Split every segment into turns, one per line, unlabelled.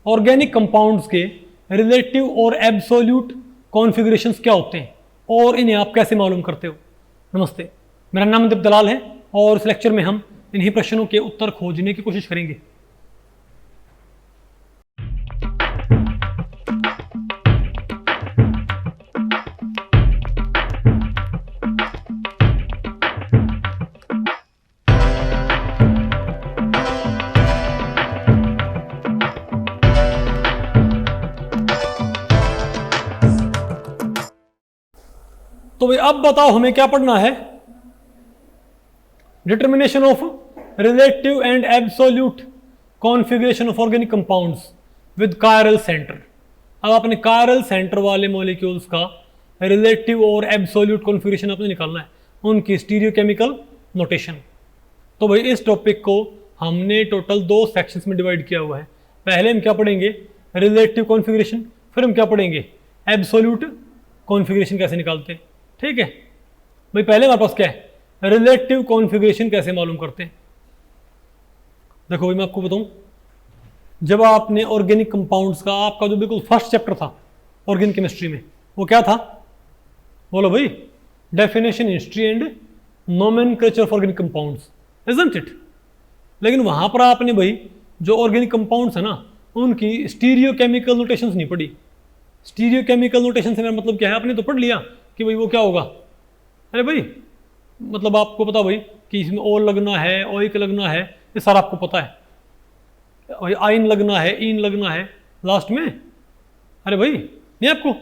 Organic compounds के relative और absolute configurations क्या होते हैं और इन्हें आप कैसे मालूम करते हो। नमस्ते, मेरा नाम दीप दलाल है और इस लेक्चर में हम इन्हीं प्रश्नों के उत्तर खोजने की कोशिश करेंगे। तो भाई अब बताओ हमें क्या पढ़ना है। Determination of relative and absolute configuration of organic compounds with chiral centre. अब आपने कायरल सेंटर वाले मॉलिक्यूल्स का रिलेटिव और एब्सोल्यूट कॉन्फ़िगरेशन आपने निकालना है, उनकी स्टीरियोकेमिकल नोटेशन। तो भाई इस टॉपिक को हमने टोटल 2 सेक्शंस में डिवाइड किया हुआ है। पहले हम क्या पढ़ेंगे, रिलेटिव कॉन्फ़िगरेशन, फिर हम क्या पढ़ेंगे, एब्सोल्यूट कॉन्फ़िगरेशन कैसे निकालते हैं। ठीक है भाई, पहले हमारे पास क्या है, रिलेटिव कॉन्फ़िगरेशन कैसे मालूम करते हैं। देखो भाई मैं आपको बताऊं, जब आपने ऑर्गेनिक कंपाउंड्स का आपका जो बिल्कुल फर्स्ट चैप्टर था ऑर्गेनिक केमिस्ट्री में, वो क्या था, बोलो भाई, definition, history and nomenclature of organic compounds, isn't it. लेकिन वहां पर आपने भाई जो ऑर्गेनिक कंपाउंड्स है ना, उनकी स्टीरियोकेमिकल नोटेशंस नहीं पढ़ी। स्टीरियोकेमिकल नोटेशन से मेरा मतलब क्या है, आपने तो पढ़ लिया कि भाई वो क्या होगा, अरे भाई मतलब आपको पता भाई कि इसमें ओल लगना है, ओइक लगना है, ये सारा आपको पता है, आइन लगना है, इन लगना है लास्ट में, अरे भाई नहीं आपको।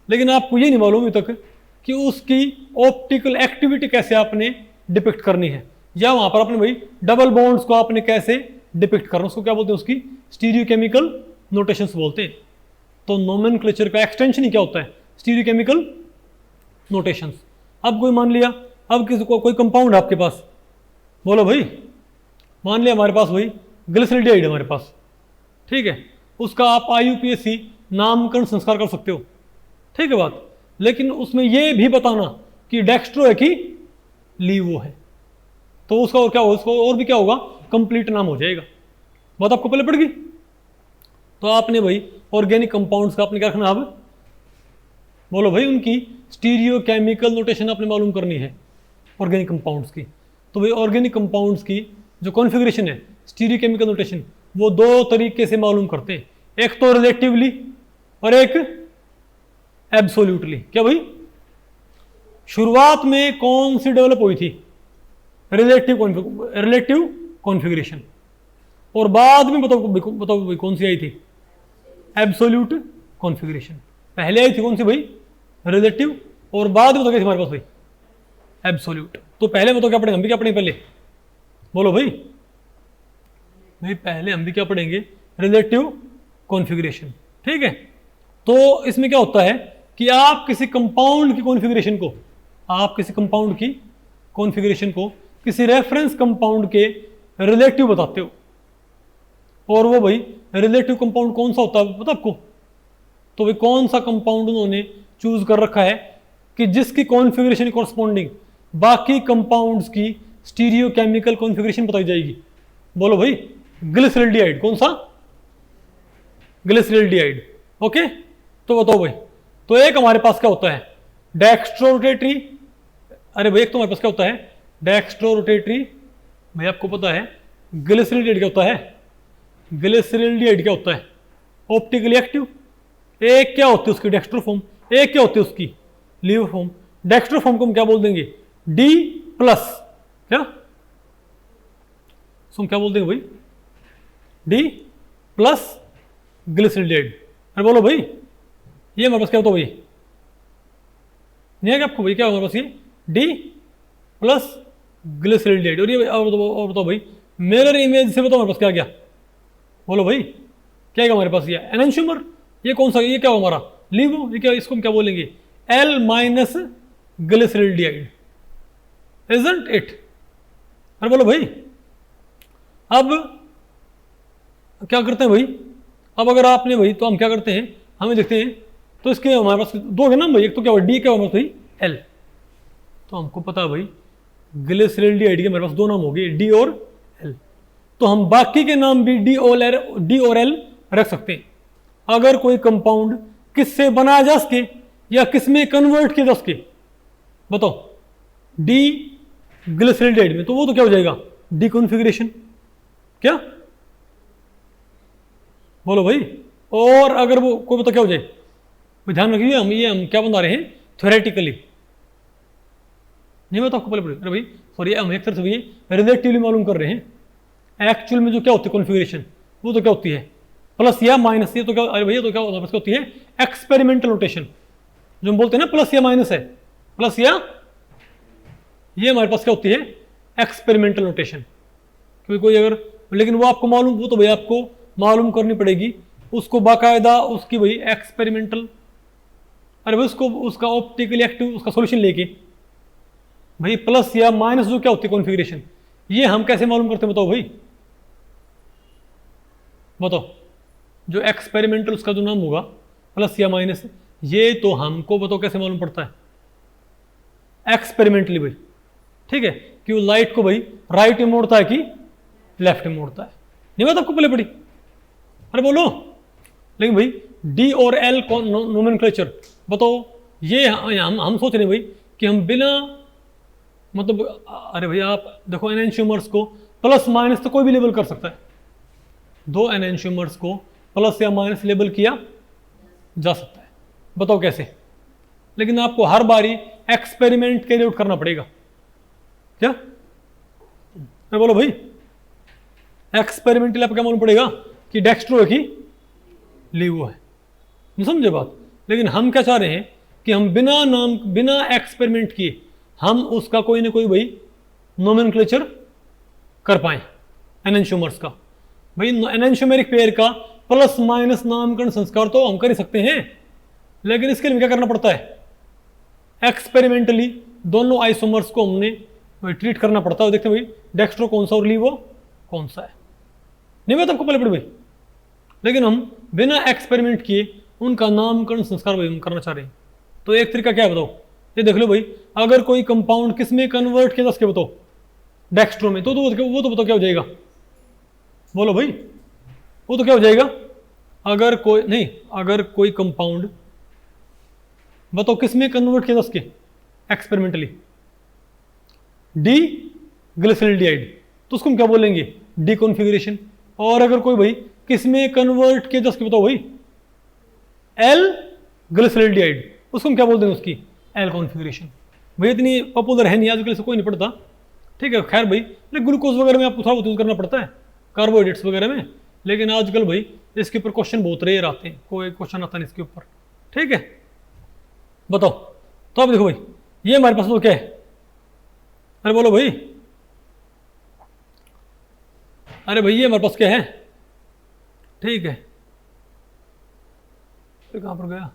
लेकिन आपको ये नहीं मालूम अभी तक कि उसकी ऑप्टिकल एक्टिविटी कैसे आपने डिपिक्ट करनी है, या वहां पर आपने भाई डबल बॉन्ड्स को आपने कैसे डिपिक्ट करना, उसको क्या बोलते हैं, उसकी स्टीरियोकेमिकल नोटेशंस बोलते हैं। तो नोमेनक्लेचर का एक्सटेंशन ही क्या होता है, स्टीरियोकेमिकल नोटेशंस। अब कोई मान लिया, अब किसी को कोई कंपाउंड है आपके पास, बोलो भाई, मान लिया हमारे पास भाई ग्लिसरॉल्डिहाइड है हमारे पास, ठीक है, उसका आप IUPAC नामकरण संस्कार कर सकते हो, ठीक है बात। लेकिन उसमें ये भी बताना कि डेक्स्ट्रो है कि लीवो है, तो उसका और क्या होगा, उसको और भी क्या होगा, कंप्लीट नाम हो जाएगा। बात आपको पहले पड़ गई। तो आपने भाई ऑर्गेनिक कंपाउंड्स का आपने क्या रखना, अब बोलो भाई उनकी स्टीरियोकेमिकल नोटेशन आपने मालूम करनी है ऑर्गेनिक कंपाउंड्स की। तो भाई ऑर्गेनिक कंपाउंड्स की जो कॉन्फ़िगरेशन है, स्टीरियोकेमिकल नोटेशन, वो 2 तरीके से मालूम करते हैं, एक तो रिलेटिवली और एक एब्सोल्यूटली। क्या भाई, शुरुआत में कौन सी डेवलप हुई थी, रिलेटिव कॉन्फ़िगरेशन, और बाद में बताओ भाई कौन सी आई थी, एब्सोल्यूट कॉन्फ़िगरेशन। पहले आई थी कौन सी भाई, रिलेटिव, और बाद में तो क्या थी हमारे पास भाई, एब्सोल्यूट। तो पहले में तो क्या पढ़ेंगे, हम भी क्या पढ़ेंगे पहले, बोलो भाई पहले हम भी क्या पढ़ेंगे, रिलेटिव कॉन्फ़िगरेशन, ठीक है। तो इसमें क्या होता है कि आप किसी कंपाउंड की कॉन्फ़िगरेशन को, आप किसी कंपाउंड की कॉन्फ़िगरेशन को किसी रेफरेंस कंपाउंड के रिलेटिव बताते हो, और वो भाई रिलेटिव कंपाउंड कौन सा होता है पता आपको। तो भाई कौन सा कंपाउंड उन्होंने चूज कर रखा है कि जिसकी कॉन्फ़िगरेशन कॉरस्पॉन्डिंग बाकी कंपाउंड्स की स्टीरियोकेमिकल कॉन्फ़िगरेशन बताई जाएगी। बोलो भाई, ग्लिसरॉल्डिहाइड, कौन सा, ग्लिसरॉल्डिहाइड, ओके। तो बताओ भाई, तो एक हमारे पास क्या होता है, डेक्स्ट्रोरोटेटरी, अरे भाई एक तो हमारे पास क्या होता है, डेक्स्ट्रोरोटेटरी, भाई आपको पता है ग्लिसरॉल्डिहाइड क्या होता है, ग्लिसरॉल्डिहाइड क्या होता है, ऑप्टिकली एक्टिव। एक क्या होती है उसकी डेक्स्ट्रोफॉर्म, एक क्या होती है उसकी लीवोफॉर्म। डेक्स्ट्रोफॉर्म को हम क्या बोल देंगे, D+, क्या हम क्या बोल देंगे भाई, D+ ग्लिसरॉल्डिहाइड। अरे बोलो भाई, ये हमारे पास क्या होता है भाई, नहीं है क्या आपको भाई, क्या हमारे पास ये D+ ग्लिसरॉल्डिहाइड। और ये और बताओ भाई, मिरर इमेज से बताओ हमारे पास क्या गया, बोलो भाई क्या है हमारे पास, ये एनेंशियोमर, ये कौन सा, ये क्या हो हमारा, लीवो, ये क्या, इसको हम क्या बोलेंगे, L- ग्लिसरॉल्डिहाइड, इजंट इट। अरे बोलो भाई, अब क्या करते हैं भाई, अब अगर आपने भाई, तो हम क्या करते हैं, हमें देखते हैं, तो इसके हमारे पास 2 है ना भाई, एक तो क्या हुआ D, क्या हुआ भाई L। तो हमको पता है भाई ग्लिसरॉल्डिहाइड के हमारे पास 2 नाम हो गए, D और L। तो हम बाकी के नाम भी D और L रख सकते हैं। अगर कोई कंपाउंड किससे बनाया जा सके या किस में कन्वर्ट किया जा सके, बताओ, डी ग्लिसरॉल्डिहाइड में, तो वो तो क्या हो जाएगा, डीकॉन्फिगरेशन। क्या बोलो भाई। और अगर वो कोई बता क्या हो जाए, ध्यान रखिए, हम क्या बता रहे हैं, थ्योरेटिकली नहीं, मैं तो आपको पहले अरे भाई सॉरी, हम एक तरह से भैया रिलेटिवली मालूम कर रहे हैं। एक्चुअल में जो क्या होती है कॉन्फ़िगरेशन, वो तो क्या होती है प्लस या माइनस, ये तो क्या, अरे भैया तो क्या होती है एक्सपेरिमेंटल नोटेशन, जो हम बोलते हैं ना प्लस या माइनस है, प्लस या, ये हमारे पास क्या होती है एक्सपेरिमेंटल नोटेशन। क्योंकि कोई अगर, लेकिन वो आपको मालूम, वो तो भैया आपको मालूम करनी पड़ेगी उसको बाकायदा, उसकी भाई एक्सपेरिमेंटल, अरे भाई उसको उसका ऑप्टिकली एक्टिव उसका सॉल्यूशन लेके, भाई प्लस या माइनस जो क्या होती है कॉन्फ़िगरेशन, ये हम कैसे मालूम करते हैं बताओ भाई, बताओ। जो एक्सपेरिमेंटल उसका जो नाम होगा प्लस या माइनस, ये तो हमको बताओ कैसे मालूम पड़ता है एक्सपेरिमेंटली भाई, ठीक है, कि वो लाइट को भाई राइट में मोड़ता है कि लेफ्ट में मोड़ता है। नहीं बात आपको पहले पड़ी, अरे बोलो। लेकिन भाई डी और एल नोमेनक्लेचर बताओ, ये हम सोच रहे हैं भाई कि हम बिना मतलब, अरे भैया आप देखो एनेंशियोमर्स को प्लस माइनस तो कोई भी लेबल कर सकता है, दो एनेंशियोमर्स को प्लस या माइनस लेबल किया जा सकता है, बताओ कैसे। लेकिन आपको हर बारी एक्सपेरिमेंट कैरी आउट करना पड़ेगा, क्या, अरे बोलो भाई। एक्सपेरिमेंटली आपको क्या मालूम पड़ेगा कि डेक्स्ट्रो है कि लीवो है, नहीं समझे बात। लेकिन हम क्या चाह रहे हैं कि हम बिना एक्सपेरिमेंट किए हम उसका कोई ना कोई भाई नोमेनक्लेचर कर पाए एनेंशियोमर्स का। भाई एनेंशियोमेरिक पेयर का प्लस माइनस नामकरण संस्कार तो हम कर ही सकते हैं, लेकिन इसके लिए क्या करना पड़ता है, एक्सपेरिमेंटली दोनों आइसोमर्स को हमने ट्रीट करना पड़ता है। देखते हैं भाई डेक्स्ट्रो कौन सा और लीवो कौन सा है, नहीं मैं तो आपको पहले पढ़ भाई। लेकिन हम बिना एक्सपेरिमेंट किए उनका नामकरण संस्कार भाई हम करना चाह रहे हैं। तो एक तरीका क्या है बताओ, ये देख लो भाई, अगर कोई कंपाउंड किस में कन्वर्ट किया जा सके बताओ, डेक्स्ट्रो में, तो वो तो बताओ क्या हो जाएगा, बोलो भाई, वो तो क्या हो जाएगा। अगर कोई कंपाउंड बताओ किस में कन्वर्ट किया जा सके एक्सपेरिमेंटली, डी ग्लिसरॉल्डिहाइड, तो उसको हम क्या बोलेंगे, डीकॉन्फिगरेशन। और अगर कोई भाई किस में कन्वर्ट किया जा सके बताओ भाई, एल ग्लिसरॉल्डिहाइड, उसको हम क्या बोल देंगे, उसकी एल कॉन्फिगरेशन। भाई इतनी पॉपुलर है नहीं आजकल, से कोई नहीं पढ़ता, ठीक है, खैर भाई। लेकिन ग्लूकोज वगैरह में आपको थोड़ा बहुत यूज करना पड़ता है, कार्बोहाइड्रेट्स वगैरह में, लेकिन आजकल भाई इसके ऊपर क्वेश्चन बहुत रेयर आते हैं, कोई क्वेश्चन आता नहीं इसके ऊपर, ठीक है, बताओ। तो अब देखो भाई, ये हमारे पास तो क्या है, अरे बोलो भाई, अरे भाई ये हमारे पास क्या है, ठीक है, कहां पर गया,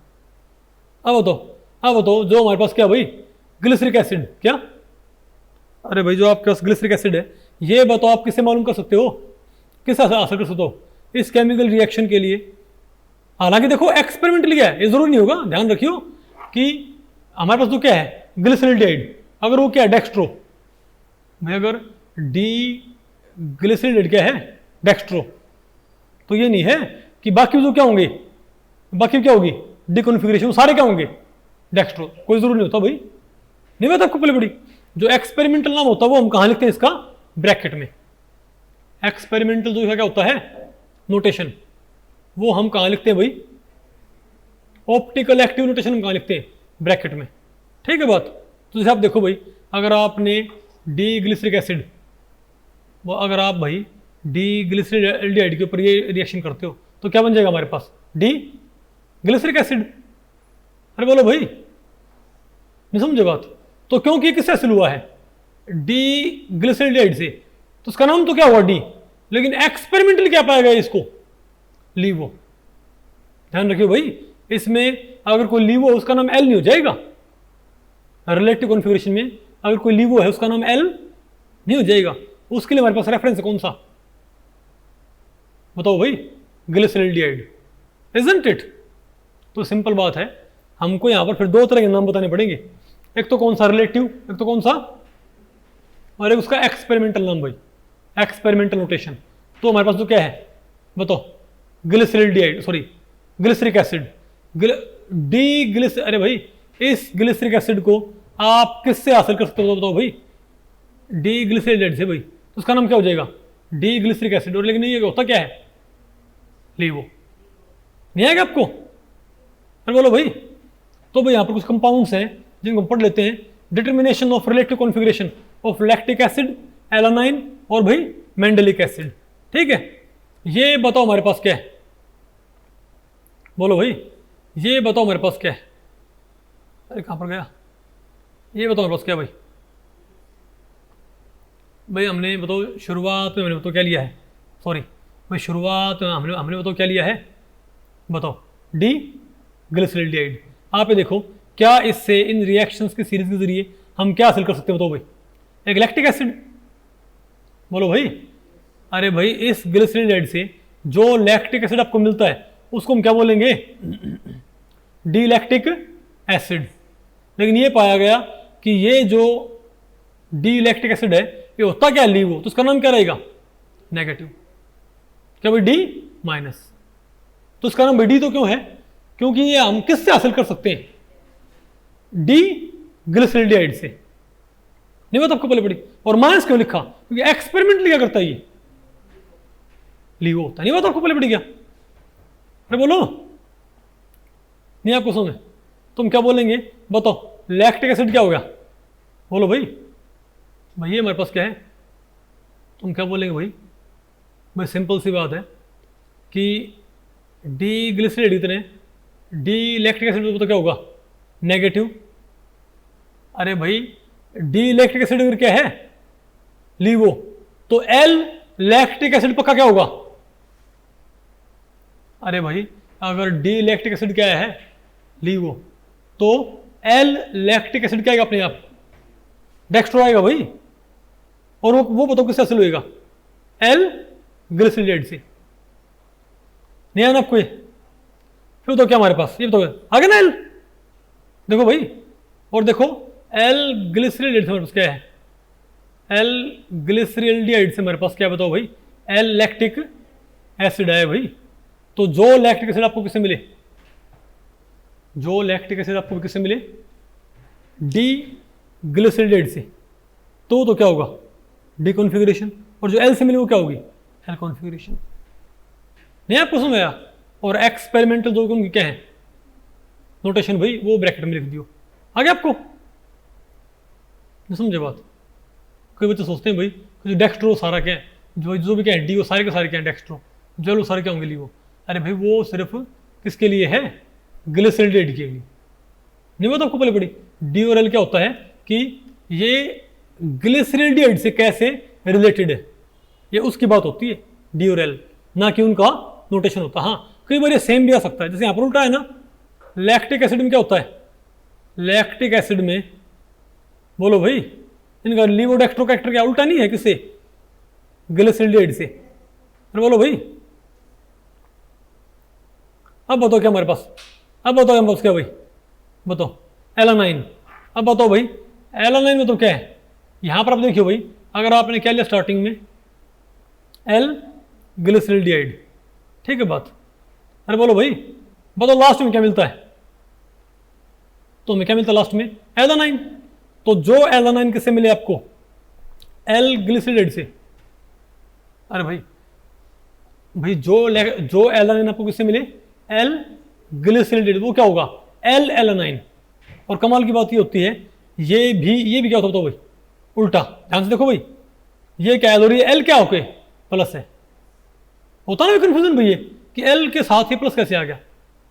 अब बताओ जो हमारे पास क्या भाई, ग्लिसरिक एसिड, क्या, अरे भाई जो आपके पास ग्लिसरिक एसिड है, ये बताओ आप किससे मालूम कर सकते हो, किस असर कर सकते हो इस केमिकल रिएक्शन के लिए। हालांकि देखो एक्सपेरिमेंटली क्या है, ये जरूरी नहीं होगा, ध्यान रखियो कि हमारे पास तो क्या है ग्लिसरॉल्डिहाइड, अगर वो क्या है डेक्स्ट्रो, भाई अगर डी ग्लिसरॉल्डिहाइड क्या है डेक्स्ट्रो, तो ये नहीं है कि बाकी जो क्या होंगे, बाकी क्या होगी डीकॉन्फिगरेशन, सारे क्या होंगे डेक्स्ट्रो, कोई जरूरी नहीं होता भाई। नहीं बात आपको पहले बड़ी, जो एक्सपेरिमेंटल नाम होता है वो हम कहां लिखते हैं, इसका ब्रैकेट में। एक्सपेरिमेंटल जो क्या होता है नोटेशन, वो हम कहां लिखते हैं भाई, ऑप्टिकल एक्टिव नोटेशन हम कहां लिखते हैं, ब्रैकेट में, ठीक है बात। तो जैसे आप देखो भाई, अगर आपने डी ग्लिसरिक एसिड, वो अगर आप भाई डी ग्लिसरॉल्डिहाइड के ऊपर ये रिएक्शन करते हो तो क्या बन जाएगा हमारे पास, डी ग्लिसरिक एसिड। अरे बोलो भाई, नहीं समझे बात। तो क्योंकि किससे हासिल हुआ है, डी ग्लिसरॉल्डिहाइड से, तो उसका नाम तो क्या हुआ डी, लेकिन एक्सपेरिमेंटली क्या पाया गया इसको, लीवो। ध्यान रखियो भाई, इसमें अगर कोई लीवो है उसका नाम एल नहीं हो जाएगा, रिलेटिव कॉन्फ़िगरेशन में अगर कोई लीवो है उसका नाम एल नहीं हो जाएगा। उसके लिए हमारे पास रेफरेंस है कौन सा, बताओ भाई, ग्लिसरॉल्डिहाइड, इजंट इट। तो सिंपल बात है, हमको यहां पर फिर दो तरह के नाम बताने पड़ेंगे, एक तो कौन सा रिलेटिव, एक तो कौन सा, और एक उसका एक्सपेरिमेंटल नाम भाई, एक्सपेरिमेंटल नोटेशन। तो हमारे पास तो क्या है बताओ, glyceraldehyde, sorry glyceric acid, D ग्लिस, अरे भाई इस ग्लिसरिक एसिड को आप किससे हासिल कर सकते हो बताओ भाई? डी ग्लिसरल्डिहाइड से भाई। तो उसका नाम क्या हो जाएगा? D glyceric acid. और लेकिन ये होता क्या है? लीवो। नहीं आएगा आपको? अरे बोलो भाई। तो भाई यहाँ पर कुछ कंपाउंड्स हैं जिनको हम पढ़ लेते हैं। Determination of relative configuration of lactic acid, alanine और भाई मेंडेलिक एसिड। ठीक है, ये बताओ हमारे पास क्या है? बोलो भाई, ये बताओ हमारे पास क्या है? अरे कहाँ पर गया? ये बताओ हमारे पास क्या है भाई? भाई हमने बताओ शुरुआत में हमने बताओ क्या लिया है? सॉरी भाई, शुरुआत में हमने हमने बताओ क्या लिया है? बताओ, डी ग्लिसरल्डिहाइड। आप ये देखो, क्या इससे इन रिएक्शंस की सीरीज के जरिए हम क्या हासिल कर सकते हैं? बताओ भाई। एक लैक्टिक एसिड। बोलो भाई। अरे भाई इस ग्लिसरल्डिहाइड से जो लैक्टिक एसिड आपको मिलता है उसको हम क्या बोलेंगे? D lactic acid. लेकिन ये पाया गया कि ये जो डी लैक्टिक एसिड है ये होता क्या है? लीवो। तो उसका नाम क्या रहेगा? नेगेटिव। क्या भाई? D minus. तो उसका नाम डी तो क्यों है? क्योंकि ये हम किससे हासिल कर सकते हैं? डी ग्लिसरल्डिहाइड से। नहीं बात आपको पहले पड़ी? और माइनस क्यों लिखा? क्योंकि एक्सपेरिमेंटली क्या करता है ये? लीवो होता है। नहीं बात आपको पहले पड़ी क्या? अरे बोलो, नहीं आपको समझ? तुम क्या बोलेंगे बताओ? लैक्टिक एसिड क्या हो गया? बोलो भाई। भाई ये हमारे पास क्या है? तुम क्या बोलेंगे भाई? भाई सिंपल सी बात है कि डी ग्लिसरल्डिहाइड इतने, डी लैक्टिक एसिड तो क्या होगा? नेगेटिव। अरे भाई डी लैक्टिक एसिड अगर क्या है? लीवो। तो एल लैक्टिक एसिड पक्का क्या होगा? अरे भाई अगर डी लैक्टिक एसिड क्या है? लीवो, तो एल लैक्टिक एसिड क्या आएगा अपने आप? डेक्स्ट्रो आएगा भाई। और वो बताओ किससे हासिल होएगा? एल ग्लिसरल्डिहाइड से। नहीं आना आपको ये? फिर बताओ क्या हमारे पास? ये बताओ आगे ना एल। देखो भाई, और देखो एल ग्लिसरल्डिहाइड से हमारे पास क्या है? एल ग्लिसरल्डिहाइड से हमारे पास क्या बताओ भाई? एल लैक्टिक एसिड है भाई। तो जो लैक्टिक एसिड आपको किससे मिले? जो लैक्टिक एसिड आपको किससे मिले? डी ग्लिसरल्डिहाइड से। तो क्या होगा? D configuration. और जो एल से मिले वो क्या होगी? L configuration. नहीं आपको समझ आया? और एक्सपेरिमेंटल जो उनकी क्या है नोटेशन भाई, वो ब्रैकेट में लिख दियो। आगे आपको नहीं समझे बात? कई बच्चे सोचते हैं भाई जो डेक्स्ट्रो सारा क्या है, जो भी क्या है डी वो सारे के सारे क्या है डेक्स्ट्रो, जो लो सारे क्या होंगे लीवो। अरे भाई वो सिर्फ किसके लिए है? ग्लिसरल्डिहाइड के लिए। नहीं बात आपको पहले पड़ी? डी और एल क्या होता है कि ये ग्लिसरल्डिहाइड से कैसे रिलेटेड है, ये उसकी बात होती है डी और एल, ना कि उनका नोटेशन होता है। हाँ कई बार ये सेम भी आ सकता है, जैसे यहाँ पर उल्टा है ना। लैक्टिक एसिड में क्या होता है? लैक्टिक एसिड में बोलो भाई इनका लीवोडेक्स्ट्रोकैक्टर क्या उल्टा नहीं है? किससे? ग्लिसरल्डिहाइड से। अरे बोलो भाई। अब बताओ क्या हमारे पास? अब बताओ हमारे पास क्या भाई? बताओ एलानाइन। अब बताओ भाई एलानाइन में तो क्या है? यहां पर आप देखियो भाई, अगर आपने क्या लिया स्टार्टिंग में? L glyceraldehyde. ठीक है बात? अरे बोलो भाई, बताओ लास्ट में क्या मिलता है? तो हमें क्या मिलता है लास्ट में? एलानाइन। तो जो एलानाइन किससे मिले आपको? एल ग्लिसरल्डिहाइड से। अरे भाई जो एलानाइन आपको किससे मिले? L glyceraldehyde. वो क्या होगा? L alanine. और कमाल की बात ये होती है, ये भी क्या होता है भाई? उल्टा। ध्यान से देखो भाई, ये क्या है? एल क्या होके प्लस है? होता ना कंफ्यूजन भैया कि एल के साथ ही प्लस कैसे आ गया?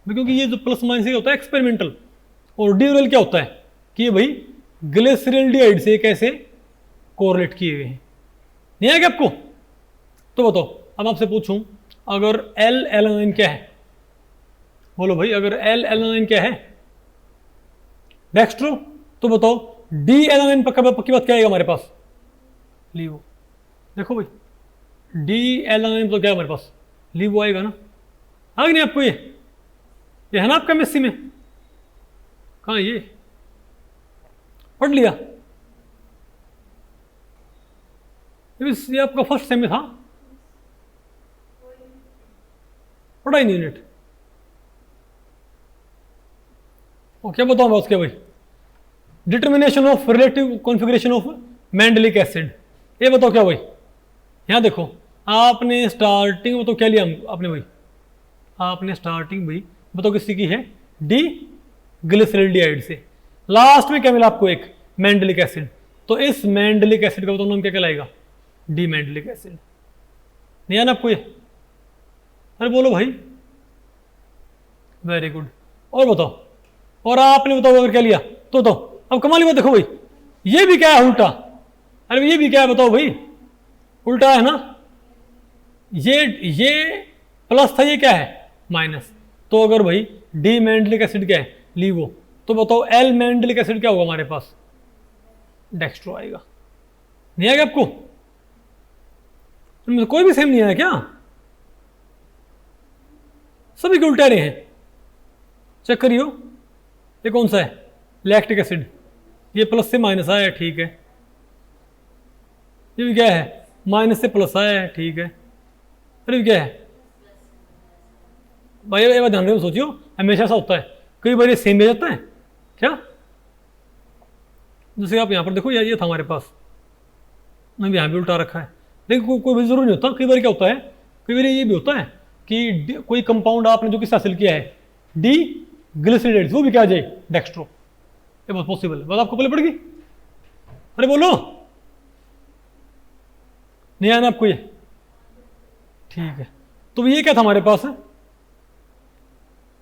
क्योंकि ये जो प्लस माइनस ये होता है एक्सपेरिमेंटल। और डी और एल क्या होता है कि ये भाई ग्लिसरल्डिहाइड से कैसे कोरिलेट किए हुए हैं। नहीं आएगा आपको? तो बताओ, अब आपसे पूछूं, अगर एल एलानाइन क्या है? बोलो भाई, अगर एल एलानाइन क्या है? डेक्स्ट्रो। तो बताओ डी एलानाइन पक्की बात क्या आएगा हमारे पास? लीवो। देखो भाई डी एलानाइन तो क्या है हमारे पास? लीवो आएगा ना। आ गया नहीं आपको? ये है ना आपका केमिस्ट्री में? कहाँ ये पढ़ लिया? ये आपका फर्स्ट सेम में था, पढ़ा ही नहीं यूनिट। और क्या बताऊँ मैं उसके भाई, determination of relative configuration of mandelic acid. ये बताओ क्या भाई, यहाँ देखो आपने स्टार्टिंग में तो क्या लिया आपने भाई, आपने स्टार्टिंग भाई बताओ किसकी की है, डी ग्लिसरल्डिहाइड से। लास्ट में क्या मिला आपको, एक मेंडेलिक एसिड। तो इस मेंडेलिक एसिड का बताओ नाम क्या कहलाएगा, डी मेंडेलिक एसिड। नहीं आना आपको ये, अरे बोलो भाई, वेरी गुड। और बताओ, और आपने बताओ अगर क्या लिया तो बताओ। अब कमाल की बात देखो भाई, ये भी क्या है उल्टा, अरे ये भी क्या है बताओ भाई, उल्टा है ना। ये प्लस था, ये क्या है माइनस। तो अगर भाई डी मेंडेलिक एसिड क्या है, लीवो, तो बताओ एल मेंडेलिक एसिड क्या होगा हमारे पास, डेक्स्ट्रो आएगा। नहीं आएगा आपको, इनमें कोई भी सेम नहीं आया क्या, सभी के उल्टे रहे हैं। चेक करियो, ये कौन सा है, लैक्टिक एसिड, ये प्लस से माइनस आया है, ठीक है। ये भी क्या है, माइनस से प्लस आया है, ठीक है। अरे ये क्या है भाई, ये बात ध्यान रखो, सोचियो हमेशा ऐसा होता है, कई बार ये सेम हो जाता है क्या। जैसे आप यहाँ पर देखो, ये था हमारे पास, मैं भी यहाँ भी उल्टा रखा है, लेकिन कोई भी जरूर नहीं होता। कई बार क्या होता है, कई बार ये भी होता है कि कोई कंपाउंड आपने जो किस हासिल किया है, डी ग्लिसरल्डिहाइड, वो भी क्या आ जाए, डेक्स्ट्रो। ये बहुत पॉसिबल है, बात आपको पहले पड़ गई। अरे बोलो, नहीं आना आपको ये, ठीक है। तो ये क्या था हमारे पास,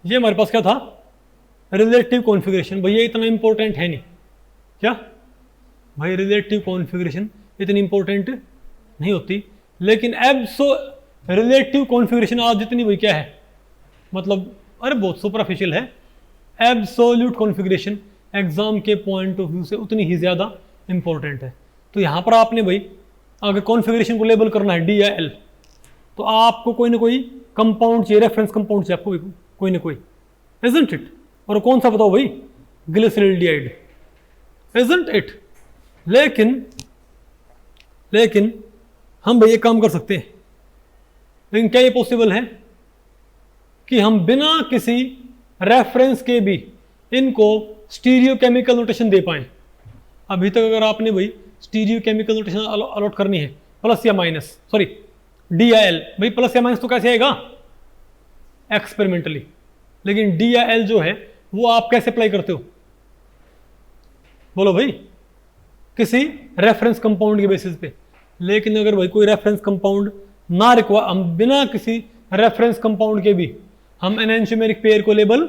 ये हमारे पास क्या था, रिलेटिव कॉन्फ़िगरेशन। भैया इतना इंपॉर्टेंट है नहीं क्या भाई, रिलेटिव कॉन्फ़िगरेशन इतनी इंपॉर्टेंट नहीं होती, लेकिन रिलेटिव कॉन्फ़िगरेशन आज जितनी वही क्या है, मतलब अरे बहुत सुपरफिशियल है। एब्सोल्यूट कॉन्फ़िगरेशन एग्जाम के पॉइंट ऑफ व्यू से उतनी ही ज़्यादा इंपॉर्टेंट है। तो यहाँ पर आपने भाई अगर कॉन्फ़िगरेशन को लेबल करना है डी या एल, तो आपको कोई ना कोई कंपाउंड चाहिए, रेफरेंस कंपाउंड चाहिए आपको कोई ना कोई, इजंट इट। और कौन सा बताओ भाई, ग्लिसरल्डिहाइड, इजंट इट। लेकिन हम भाई एक काम कर सकते हैं, लेकिन क्या ये पॉसिबल है कि हम बिना किसी रेफरेंस के भी इनको स्टीरियो केमिकल नोटेशन दे पाएं। अभी तक अगर आपने भाई स्टीरियो केमिकल नोटेशन अलॉट करनी है, प्लस या माइनस, सॉरी डी या एल, भाई प्लस या माइनस तो कैसे आएगा, एक्सपेरिमेंटली। लेकिन डी या एल जो है वो आप कैसे अप्लाई करते हो, बोलो भाई, किसी रेफरेंस कंपाउंड के बेसिस पे। लेकिन अगर भाई कोई रेफरेंस कंपाउंड ना हम बिना किसी रेफरेंस कंपाउंड के भी हम एनेंशियोमेरिक पेयर को लेबल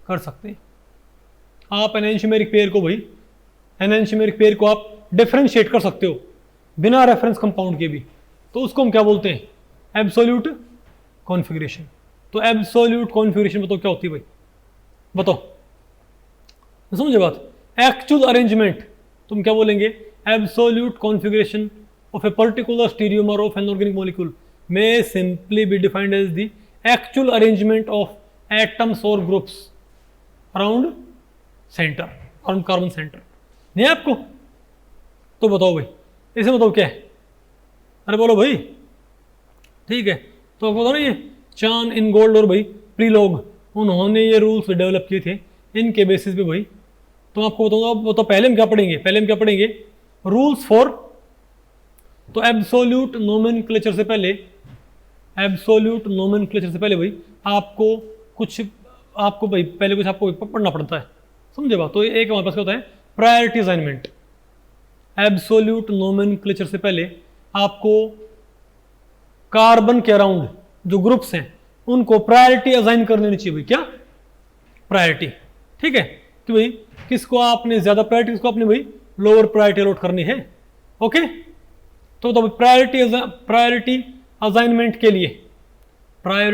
कर सकते हैं। आप एनेंशियोमेरिक पेयर को भाई, एनेंशियोमेरिक पेयर को आप डिफरेंशिएट कर सकते हो बिना रेफरेंस कंपाउंड के भी, तो उसको हम क्या बोलते हैं, एब्सोल्यूट कॉन्फ़िगरेशन। तो एब्सोल्यूट कॉन्फ़िगरेशन बताओ क्या होती है भाई, बताओ, समझे बात। एक्चुअल अरेंजमेंट तुम क्या बोलेंगे, absolute configuration of a particular stereomer of an organic molecule may simply be defined as the actual arrangement of atoms or groups around center, around carbon center। नहीं आपको, तो बताओ भाई, इसे बताओ क्या है, अरे बोलो भाई, ठीक है। तो आपको बताओ ना, ये चान इन गोल्ड और भाई प्रीलॉग, उन्होंने ये रूल्स डेवलप किए थे, इनके बेसिस पे भाई। तो आपको बताऊंगा, वो तो पहले हम क्या पढ़ेंगे, रूल्स फॉर, तो एब्सोल्यूट नोमेनक्लेचर से पहले, भाई आपको भाई पहले कुछ आपको पढ़ना पड़ता है, समझे बात। तो एक हमारे पास क्या होता है, प्रायोरिटी असाइनमेंट। एब्सोल्यूट नोमेनक्लेचर से पहले आपको कार्बन के अराउंड जो ग्रुप्स हैं उनको प्रायोरिटी असाइन कर लेनी चाहिए भाई, क्या प्रायोरिटी, ठीक है। कि भाई किसको आपने ज्यादा प्रायोरिटी, किसको आपने भाई लोअर प्रायोरिटी अलॉट करनी है, ओके। तो प्रायोरिटी असाइनमेंट के लिए, भाई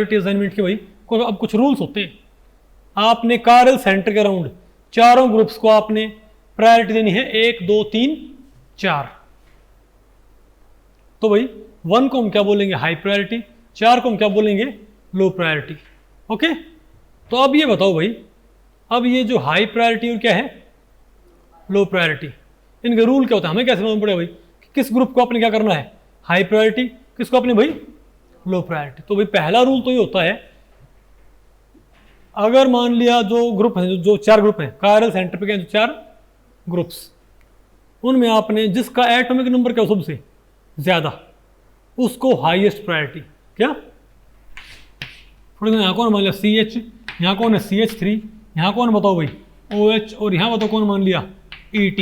अब कुछ रूल्स होते हैं। आपने कार्ल सेंटर के अराउंड चारों ग्रुप्स को आपने प्रायोरिटी देनी है, 1 2 3 4। तो भाई 1 को हम क्या बोलेंगे, हाई प्रायोरिटी, 4 को हम क्या बोलेंगे, लो प्रायोरिटी, ओके। तो अब ये बताओ भाई, अब ये जो हाई प्रायोरिटी और क्या है, लो प्रायोरिटी, इनके रूल क्या होता है, हमें कैसे मालूम पड़ेगा भाई किस ग्रुप को आपने क्या करना है, हाई प्रायोरिटी, किसको आपने भाई लो प्रायोरिटी। तो भाई पहला रूल तो ये होता है अगर मान लिया जो ग्रुप है, जो चार ग्रुप हैं कायरल सेंटर पे, क्या जो चार ग्रुप्स, उनमें आपने जिसका एटॉमिक नंबर क्या हो सबसे ज्यादा, उसको हाईएस्ट प्रायोरिटी। क्या यहाँ कौन मान लिया CH, यहाँ कौन है CH3, यहाँ कौन बताओ भाई OH, और यहाँ बताओ कौन मान लिया ET,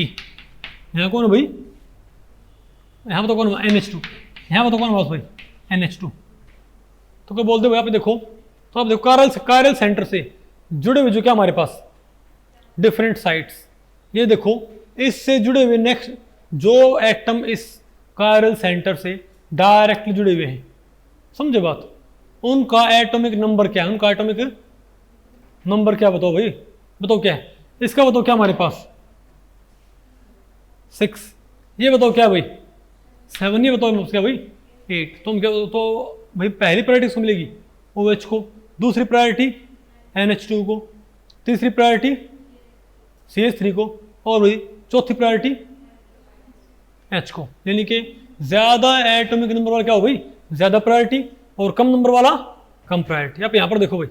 यहाँ कौन है भाई, यहाँ बताओ कौन NH2, यहाँ बताओ कौन बस भाई NH2। तो क्या बोलते भाई आप देखो, तो आप देखो कायरल सेंटर से जुड़े हुए जो क्या हमारे पास डिफरेंट साइट्स, ये देखो इससे जुड़े हुए नेक्स्ट जो एटम इस कायरल सेंटर से डायरेक्टली जुड़े हुए हैं, समझे बात, उनका एटॉमिक नंबर क्या है, उनका एटॉमिक नंबर क्या बताओ भाई, बताओ क्या है इसका, बताओ क्या हमारे पास 6, ये बताओ क्या भाई 7, ये बताओ क्या भाई 8। तुम क्या तो भाई पहली प्रायोरिटी किसको मिलेगी OH को, दूसरी प्रायोरिटी NH2 को, तीसरी प्रायोरिटी CH3 को, और भाई चौथी प्रायोरिटी H को। यानी कि ज्यादा एटॉमिक नंबर वाला क्या हो भाई ज्यादा प्रायोरिटी, और कम नंबर वाला कम प्रायोरिटी। आप यहां पर देखो भाई,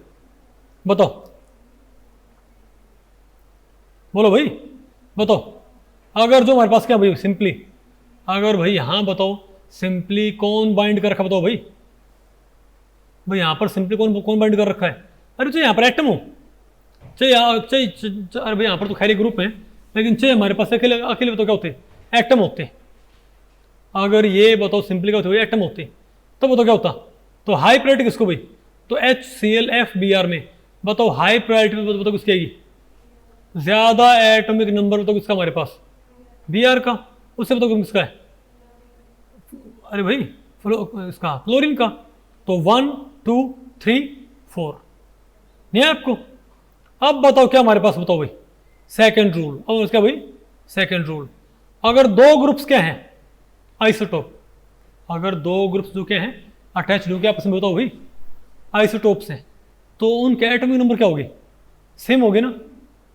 बताओ बोलो भाई, बताओ अगर जो हमारे पास क्या भाई सिंपली, अगर भाई यहां बताओ सिंपली कौन बाइंड कर रखा, बताओ भाई, भाई यहां पर सिंपली कौन कौन बाइंड कर रखा है, अरे चाहे यहां पर एटम हो, चाहे अरे भाई यहां पर तो खैर ग्रुप है, लेकिन चाहे हमारे पास अकेले अकेले बताओ क्या होते एटम होते। अगर ये बताओ सिंपली क्या होते एटम होते, तो बताओ क्या होता, तो हाई प्रायोरिटी किसको भाई, तो HClFbr में बताओ हाई प्रायोरिटी में बताओ किसकी आएगी, ज्यादा एटॉमिक नंबर बताओ किसका हमारे पास Br का, उससे बताओ किसका है, अरे भाई इसका क्लोरीन का, तो 1 2 3 4 नहीं है आपको। अब बताओ क्या हमारे पास, बताओ भाई सेकंड रूल, और उसका भाई सेकंड रूल, अगर दो ग्रुप्स क्या हैं आइसोटोप, अगर दो ग्रुप्स जो क्या हैं अटैच हो गया आपस में, बताओ भाई आइसोटोप्स हैं, तो उनके एटॉमिक नंबर क्या होंगे सेम होंगे ना।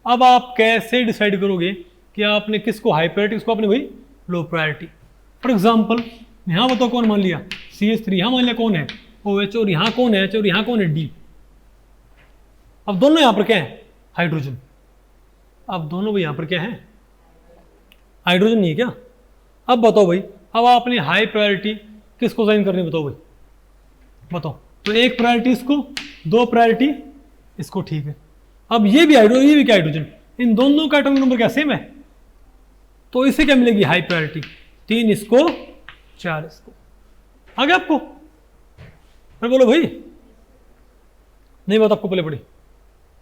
अब आप कैसे डिसाइड करोगे कि आपने किसको हाई प्रायोरिटी, किसको आपने भाई लो प्रायोरिटी। फॉर एग्जांपल यहाँ बताओ कौन मान लिया CH3, यहाँ मान लिया कौन है OH, और यहाँ कौन है H, और यहाँ कौन है D। अब दोनों यहाँ पर क्या है हाइड्रोजन, अब दोनों भाई यहाँ पर क्या है हाइड्रोजन नहीं है क्या। अब बताओ भाई, अब आपने हाई प्रायोरिटी किसको साइन करनी, बताओ भाई, बताओ, तो एक प्रायोरिटी इसको, दो प्रायोरिटी इसको, ठीक है। अब ये भी हाइड्रोजन, ये भी क्या हाइड्रोजन, इन दोनों का एटॉमिक नंबर क्या सेम है, तो इसे क्या मिलेगी हाई प्रायोरिटी, 3 इसको 4 इसको, आ गया आपको। अरे बोलो भाई, नहीं बात आपको पहले पड़ी,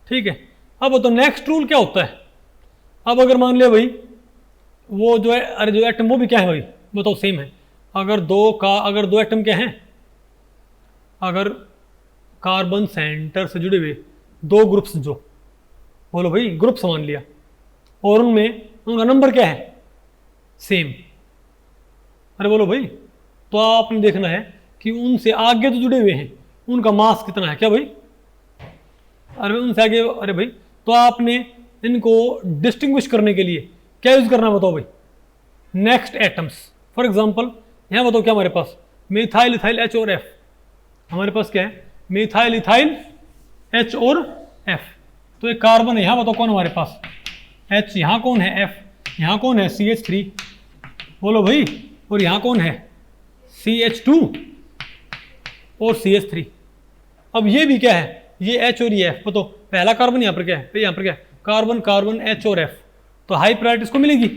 ठीक है। अब तो नेक्स्ट रूल क्या होता है, अब अगर मान लिया भाई वो जो है, अरे जो एटम वो भी क्या है भाई, बताओ सेम है। अगर दो एटम क्या हैं, अगर कार्बन सेंटर से जुड़े हुए दो ग्रुप्स, जो बोलो भाई ग्रुप्स मान लिया, और उनमें उनका नंबर क्या है सेम, अरे बोलो भाई, तो आपने देखना है कि उनसे आगे जो जुड़े हुए हैं उनका मास कितना है, क्या भाई, अरे उनसे आगे, अरे भाई, तो आपने इनको डिस्टिंग्विश करने के लिए क्या यूज करना है, बताओ भाई नेक्स्ट एटम्स। फॉर एग्जांपल यहाँ बताओ क्या हमारे पास मिथाइल इथाइल H और F, हमारे पास क्या है मिथाइल इथाइल H और F, तो एक कार्बन है, यहाँ बताओ कौन हमारे पास H, यहाँ कौन है F, यहाँ कौन है CH3, बोलो भाई, और यहाँ कौन है CH2 और CH3। अब ये भी क्या है, ये H और ये F, बताओ पहला कार्बन यहाँ पर क्या है, यहाँ पर क्या है कार्बन कार्बन H और F, तो हाई प्रायोरिटी इसको मिलेगी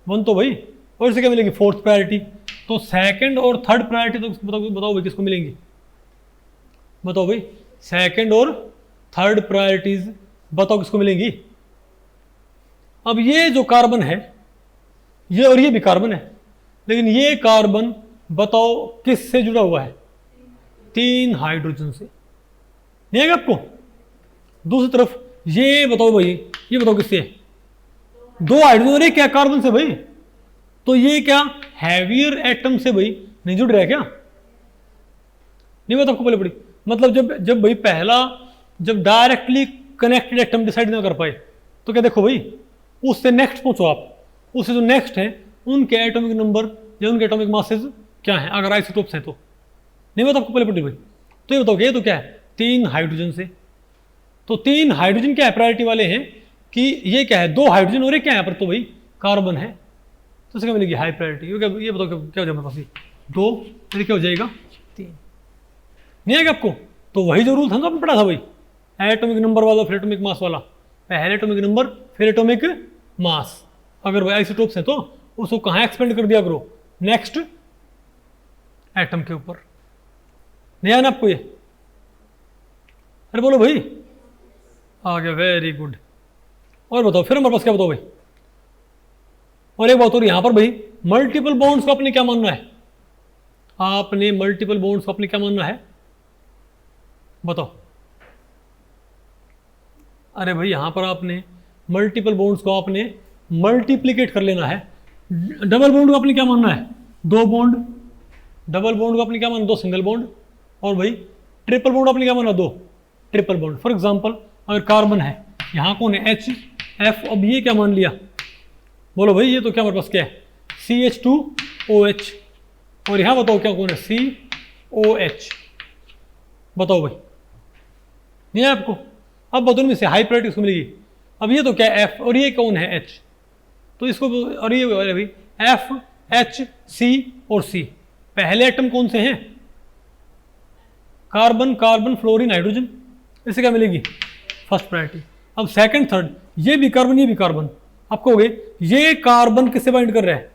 1 तो भाई, और इसे क्या मिलेगी 4th प्रायोरिटी, तो सेकंड और थर्ड प्रायोरिटी तो बताओ भाई किसको मिलेंगी, बताओ भाई सेकंड और थर्ड प्रायोरिटीज बताओ किसको मिलेंगी। अब ये जो कार्बन है, ये और ये भी कार्बन है, लेकिन ये कार्बन बताओ किससे जुड़ा हुआ है, 3 हाइड्रोजन से, नहीं है आपको। दूसरी तरफ ये बताओ भाई, ये बताओ किससे, 2 हाइड्रोजन और एक क्या कार्बन से भाई, तो ये क्या हैवियर एटम से भाई नहीं जुड़ रहा है क्या, नहीं बात आपको पहले पड़ी। मतलब जब भाई पहला, जब डायरेक्टली कनेक्टेड एटम डिसाइड ना कर पाए, तो क्या देखो भाई उससे नेक्स्ट पहुंचो आप, उससे जो नेक्स्ट है उनके एटॉमिक नंबर या उनके एटॉमिक मासेस क्या है, अगर आइसोटोप्स है तो, नहीं बात आपको पहले पड़ी भाई। तो ये बताओ ये तो क्या है 3 हाइड्रोजन से, तो 3 हाइड्रोजन क्या है प्रायोरिटी वाले हैं कि ये क्या है, 2 हाइड्रोजन और एक क्या है पर, तो भाई कार्बन है, तो इससे क्या मिलेगी हाई प्रायोरिटी। ये बताओ क्या हो जाएगा मेरे पास, 2 फिर क्या हो जाएगा 3, नहीं आएगा आपको। तो वही जो रूल था ना आपने पढ़ा था भाई, एटॉमिक नंबर वाला फिर एटॉमिक मास वाला, पहले एटॉमिक नंबर फिर एटॉमिक मास। अगर भाई आइसोटोप्स है तो उसको कहाँ एक्सपेंड कर दिया करो, नेक्स्ट एटम के ऊपर। नहीं आया ना आपको ये, अरे बोलो भाई, आ गया, वेरी गुड। और बताओ फिर हमारे पास क्या बताओ भाई, और एक बात और यहां पर भाई, मल्टीपल बॉन्ड्स को आपने क्या मानना है, आपने मल्टीपल बॉन्ड्स को आपने क्या मानना है बताओ। अरे भाई यहां पर आपने मल्टीपल बॉन्ड्स को आपने मल्टीप्लीकेट कर लेना है। डबल बॉन्ड को आपने क्या मानना है, 2 बॉन्ड, डबल बॉन्ड को आपने क्या मानना, 2 सिंगल बॉन्ड, और भाई ट्रिपल बॉन्ड आपने क्या माना, 2 ट्रिपल बॉन्ड। फॉर एग्जांपल अगर कार्बन है, यहां कौन है H F, अब ये क्या मान लिया, बोलो भाई ये तो क्या हमारे पास क्या है CH2OH, और यहां बताओ क्या कौन है COH, बताओ भाई, नहीं है आपको। अब बताओ इनमें से हाई प्रायोरिटी किसको मिलेगी, अब ये तो क्या है F और ये कौन है H, तो इसको, और ये भाई F H C और C, पहले एटम कौन से हैं, कार्बन कार्बन फ्लोरीन हाइड्रोजन, इससे क्या मिलेगी फर्स्ट प्रायोरिटी। अब सेकंड थर्ड, ये भी कार्बन ये भी कार्बन, आपको हो गए ये कार्बन किससे बाइंड कर रहा है,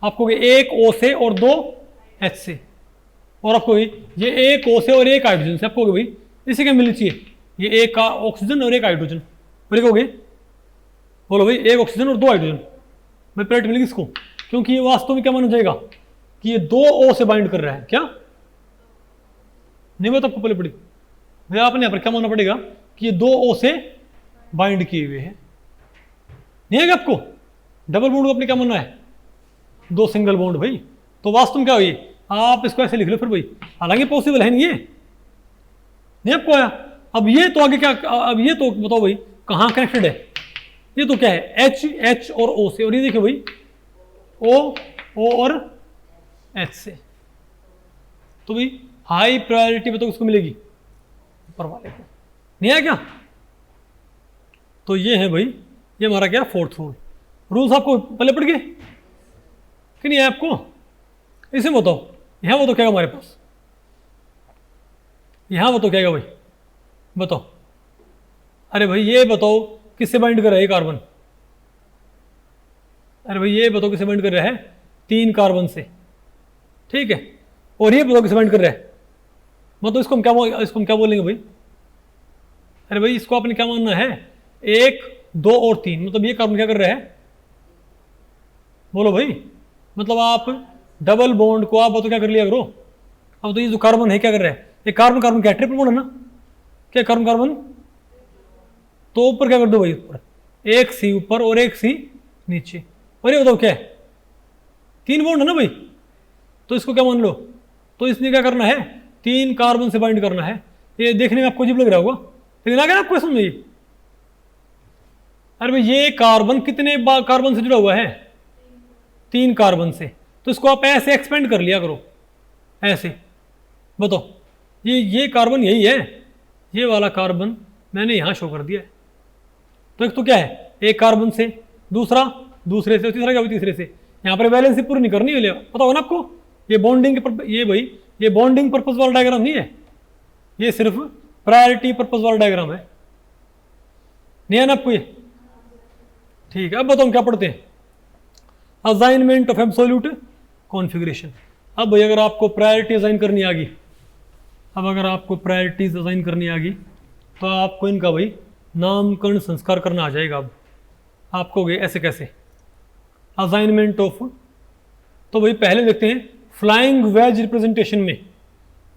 आपको हो गए 1 O से और 2 H से, और आपको ये 1 O से और 1 हाइड्रोजन से, आपको हो गए भाई इसे क्या मिलनी चाहिए, ये 1 ऑक्सीजन और 1 हाइड्रोजन, फिर क्या हो गए, बोलो भाई 1 ऑक्सीजन और 2 हाइड्रोजन, भाई प्रायोरिटी मिलेगी इसको, क्योंकि ये वास्तव में क्या माना जाएगा कि ये 2 O से बाइंड कर रहा है, क्या नहीं बता आपको पहले पड़ी भाई, आपने यहाँ पर क्या मानना पड़ेगा कि ये 2 O से बाइंड किए हुए हैं, नहीं है क्या आपको। डबल बॉन्ड को अपने क्या मानना है, 2 सिंगल बॉन्ड भाई, तो वास्तव में क्या हुई, आप इसको ऐसे लिख लो फिर भाई, हालांकि पॉसिबल है नहीं ये, नहीं आपको आया। अब ये तो आगे क्या, अब ये तो बताओ भाई कहाँ कनेक्टेड है, ये तो क्या है H और O से, और ये देखिए भाई O और H से, तो भाई हाई प्रायोरिटी बताओ किसको मिलेगी, ऊपर वाले को, नहीं है क्या। तो ये है भाई, ये हमारा क्या फोर्थ रूल। रूल्स आपको पहले पढ़ गए कि नहीं है आपको, इसे बताओ, यहां वो तो क्या हमारे पास, यहां वो तो क्या भाई बताओ, अरे भाई ये बताओ किससे बाइंड कर रहा है कार्बन, अरे भाई ये बताओ किससे बाइंड कर रहा है, 3 कार्बन से, ठीक है, और ये बताओ किससे बाइंड कर रहा है, मतलब इसको हम क्या बोलेंगे भाई, अरे भाई इसको आपने क्या मानना है, 1 2 और 3, मतलब ये कार्बन क्या कर रहा है, बोलो भाई, मतलब आप डबल बॉन्ड को आप बताओ क्या कर लिया करो। अब तो ये जो कार्बन है क्या कर रहा है, ये कार्बन कार्बन क्या ट्रिपल बॉन्ड है ना, क्या कार्बन कार्बन, तो ऊपर क्या कर दो भाई, ऊपर 1 C ऊपर और 1 C नीचे, और ये बताओ क्या है 3 बॉन्ड है ना भाई, तो इसको क्या मान लो, तो इसने क्या करना है 3 कार्बन से बाइंड करना है। ये देखने में आपको अजीब लग रहा होगा, लेकिन आ गया आपको समझ में। अरे भाई ये कार्बन कितने कार्बन से जुड़ा हुआ है, 3 कार्बन से, तो इसको आप ऐसे एक्सपेंड कर लिया करो, ऐसे बताओ, ये कार्बन यही है, ये वाला कार्बन मैंने यहां शो कर दिया है, तो एक तो क्या है, एक कार्बन से, दूसरा दूसरे से, तीसरा क्या हुआ तीसरे से, यहाँ पर वैलेंसी पूरी नहीं करनी है, पता होगा ना आपको, ये बॉन्डिंग के ये भाई ये बॉन्डिंग पर्पज वाला डायग्राम नहीं है, ये सिर्फ प्रायोरिटी पर्पज वाला डायग्राम है, नहीं है ना आपको ये, ठीक है। अब बताओ हम क्या पढ़ते हैं, असाइनमेंट ऑफ एब्सोल्यूट कॉन्फ़िगरेशन। अब भाई अगर आपको प्रायोरिटी असाइन करनी आ गई, अब अगर आपको प्रायोरिटीज असाइन करनी आ गई तो आपको इनका भाई नामकरण संस्कार करना आ जाएगा। अब आपको गए ऐसे कैसे, असाइनमेंट ऑफ, तो भाई पहले देखते हैं फ्लाइंग वेज रिप्रेजेंटेशन में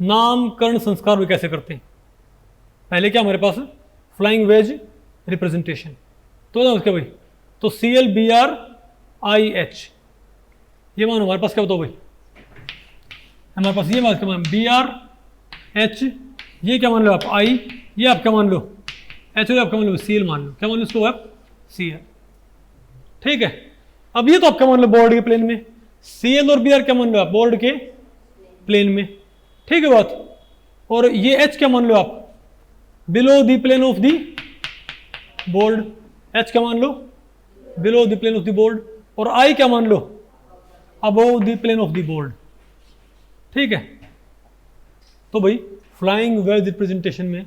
नामकरण संस्कार भी कैसे करते हैं। पहले क्या हमारे पास फ्लाइंग वेज रिप्रेजेंटेशन, तो उसके भाई तो CLBRIH, ये मानो हमारे पास क्या बताओ भाई, हमारे पास ये बात क्या मान BRH, ये क्या मान लो आप I, ये आप क्या मान लो H, आप क्या मान लो CL मान लो, क्या मान लो इसको आप CL, ठीक है। अब ये तो आप क्या मान लो बोर्ड के प्लेन में, CL और BR क्या मान लो आप बोर्ड के प्लेन में, ठीक है बात, और ये H क्या मान लो आप below the plane of the board, H क्या मान लो, below the plane of the board, और आई क्या मान लो, above the plane of the board. ठीक है, तो भाई फ्लाइंग वेज रिप्रेजेंटेशन में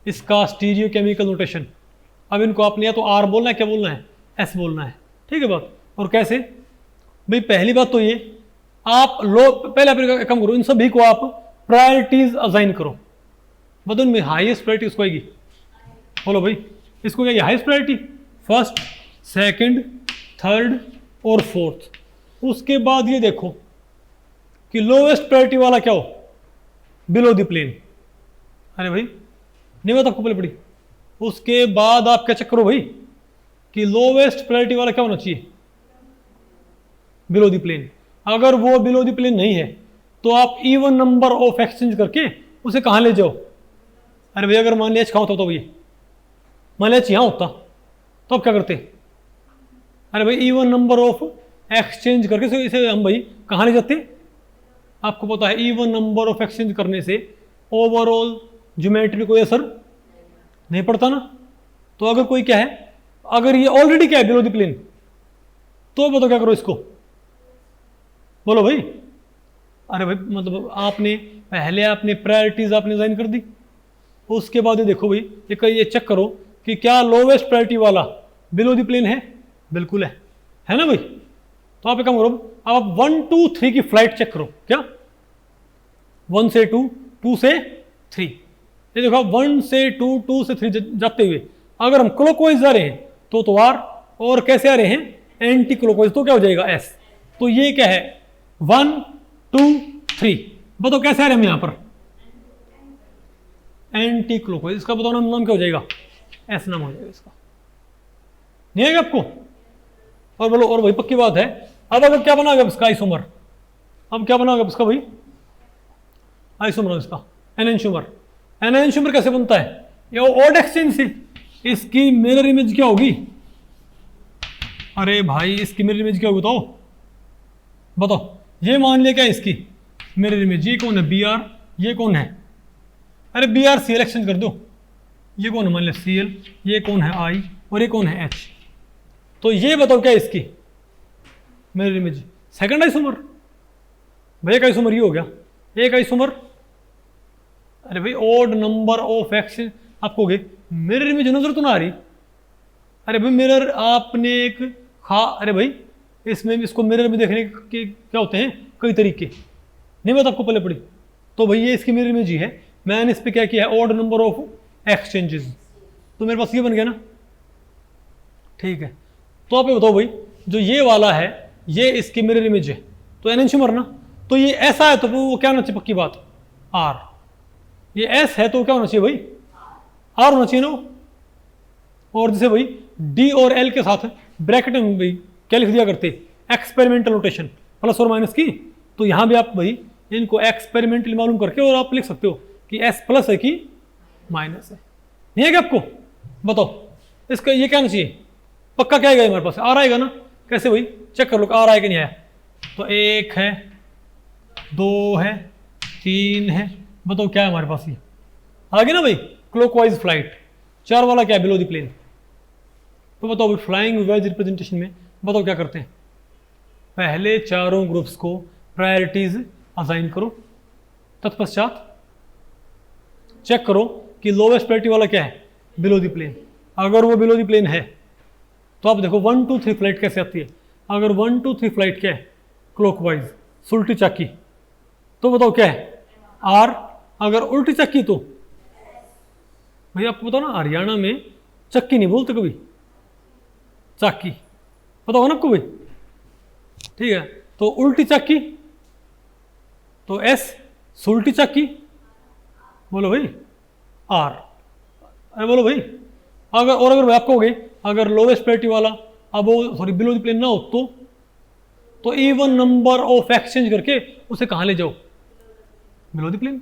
इसका स्टीरियो केमिकल नोटेशन, अब इनको आपने या तो आर बोलना है, क्या बोलना है, एस बोलना है। ठीक है बात, और कैसे भाई, पहली बात तो ये आप लो, पहले आप काम करो, इन सभी को आप प्रायोरिटीज असाइन करो। बताओ इनमें हाईएस्ट प्रायोरिटी उसको आएगी, बोलो भाई, इसको क्या highest priority, first, second, third और फोर्थ। उसके बाद ये देखो कि लोएस्ट प्रायोरिटी वाला क्या हो, बिलो द प्लेन। अरे भाई नहीं बता आपको पहले पड़ी। उसके बाद आप क्या चेक करो भाई कि लोवेस्ट प्रायोरिटी वाला क्या होना चाहिए, बिलो द प्लेन। अगर वो बिलो द प्लेन नहीं है तो आप इवन नंबर ऑफ एक्सचेंज करके उसे कहां ले जाओ। अरे भाई अगर मान लिया कहां होता तो भैया, मान लिया यहां होता तो आप क्या करते, अरे भाई इवन नंबर ऑफ एक्सचेंज करके इसे हम भाई कहां ले जाते। आपको पता है इवन नंबर ऑफ एक्सचेंज करने से ओवरऑल ज्योमेट्री कोई असर नहीं पड़ता ना। तो अगर कोई क्या है, अगर ये ऑलरेडी क्या है बिलो द प्लेन, तो बताओ क्या करो इसको, बोलो भाई। अरे भाई मतलब आपने पहले आपने प्रायोरिटीज आपने डिजाइन कर दी, उसके बाद ये देखो भाई ये चेक करो कि क्या लोवेस्ट प्रायोरिटी वाला बिलो द प्लेन है, बिल्कुल है ना भाई। तो आप एक काम करो, आप 1 2 3 की फ्लाइट चेक करो, क्या 1 से 2, 2 से 3, ये देखो 1 से 2, 2 से 3 जाते हुए अगर हम क्लॉकवाइज जा रहे हैं तो आर, और कैसे आ रहे हैं एंटी क्लॉकवाइज, तो क्या हो जाएगा एस। तो ये क्या है 1 2 3, बताओ कैसे आ रहे हैं हम यहां पर एंटी क्लॉकवाइज। इसका बताओ नाम क्या हो जाएगा, एस नाम हो जाएगा इसका, नहीं आएगा आपको। और बोलो, और भाई पक्की बात है, अब अगर क्या बनाओगे इसका आइसोमर, अब क्या बनाओगे इसका भाई आइसोमर, इसका एनेंशियोमर। एनेंशियोमर कैसे बनता है, ये ऑड एक्सचेंज से इसकी मिरर इमेज क्या होगी। अरे भाई इसकी मिरर इमेज क्या होगी बताओ, बताओ। ये मान लिया क्या इसकी मिरर इमेज, ये कौन है बी आर, ये कौन है, अरे B R C L exchange कर दो, ये कौन है मान लिया सी एल, ये कौन है आई, और ये कौन है एच। तो ये बताओ क्या इसकी मिरर इमेज, सेकंड आइसोमर। भाई एक आइसोमर ये हो गया, एक आइसोमर। अरे भाई ऑड नंबर ऑफ एक्सचेंज, आपको मिरर इमेज नजर तो ना आ रही। अरे भाई मिरर आपने एक अरे भाई इसमें इसको मिरर में देखने के क्या होते हैं कई तरीके, नहीं बता आपको पहले पड़ी। तो भाई ये इसकी मिरर इमेज ही है, मैंने इस पर क्या किया है ऑड नंबर ऑफ एक्सचेंजेस, तो मेरे पास ये बन गया ना। ठीक है, तो आप ये बताओ भाई जो ये वाला है ये इसकी मिरर इमेज है तो एनेंशियोमर ना, तो ये ऐसा है तो वो क्या होना चाहिए पक्की बात आर, ये एस है तो क्या होना चाहिए भाई आर होना चाहिए ना। और जैसे भाई डी और एल के साथ ब्रैकेट में भाई क्या लिख दिया करते एक्सपेरिमेंटल नोटेशन प्लस और माइनस की, तो यहां भी आप भाई इनको एक्सपेरिमेंटली मालूम करके और आप लिख सकते हो कि एस प्लस है कि माइनस है, नहीं है क्या आपको बताओ। इसका ये क्या होना चाहिए पक्का क्या आएगा हमारे पास आर आएगा ना। कैसे भाई चेक कर लो आर आएगा नहीं आया, तो 1 है 2 है 3 है, बताओ क्या है हमारे पास ये आ गया ना भाई क्लॉकवाइज फ्लाइट। 4 वाला क्या है बिलो द प्लेन। तो बताओ भाई फ्लाइंग वेज रिप्रेजेंटेशन में बताओ क्या करते हैं, पहले चारों ग्रुप्स को प्रायोरिटीज असाइन करो, तत्पश्चात चेक करो कि लोवेस्ट प्रायोरिटी वाला क्या है बिलो द प्लेन। अगर वो बिलो द प्लेन है तो आप देखो 1 2 3 फ्लाइट कैसे आती है। अगर 1 2 3 फ्लाइट क्या है क्लॉकवाइज सुल्टी चाकी, तो बताओ क्या है आर। अगर उल्टी चक्की तो भाई आपको बताओ ना हरियाणा में चक्की नहीं बोलते कभी, चाकी पता हो ना आपको भाई। ठीक है, तो उल्टी चक्की तो एस, सुल्टी चक्की बोलो भाई आर। अरे बोलो भाई अगर भाई आपको हो गई अगर लोवेस्ट प्रायोरिटी वाला अब सॉरी बिलो द प्लेन ना हो तो इवन नंबर ऑफ एक्सचेंज करके उसे कहां ले जाओ बिलो द प्लेन,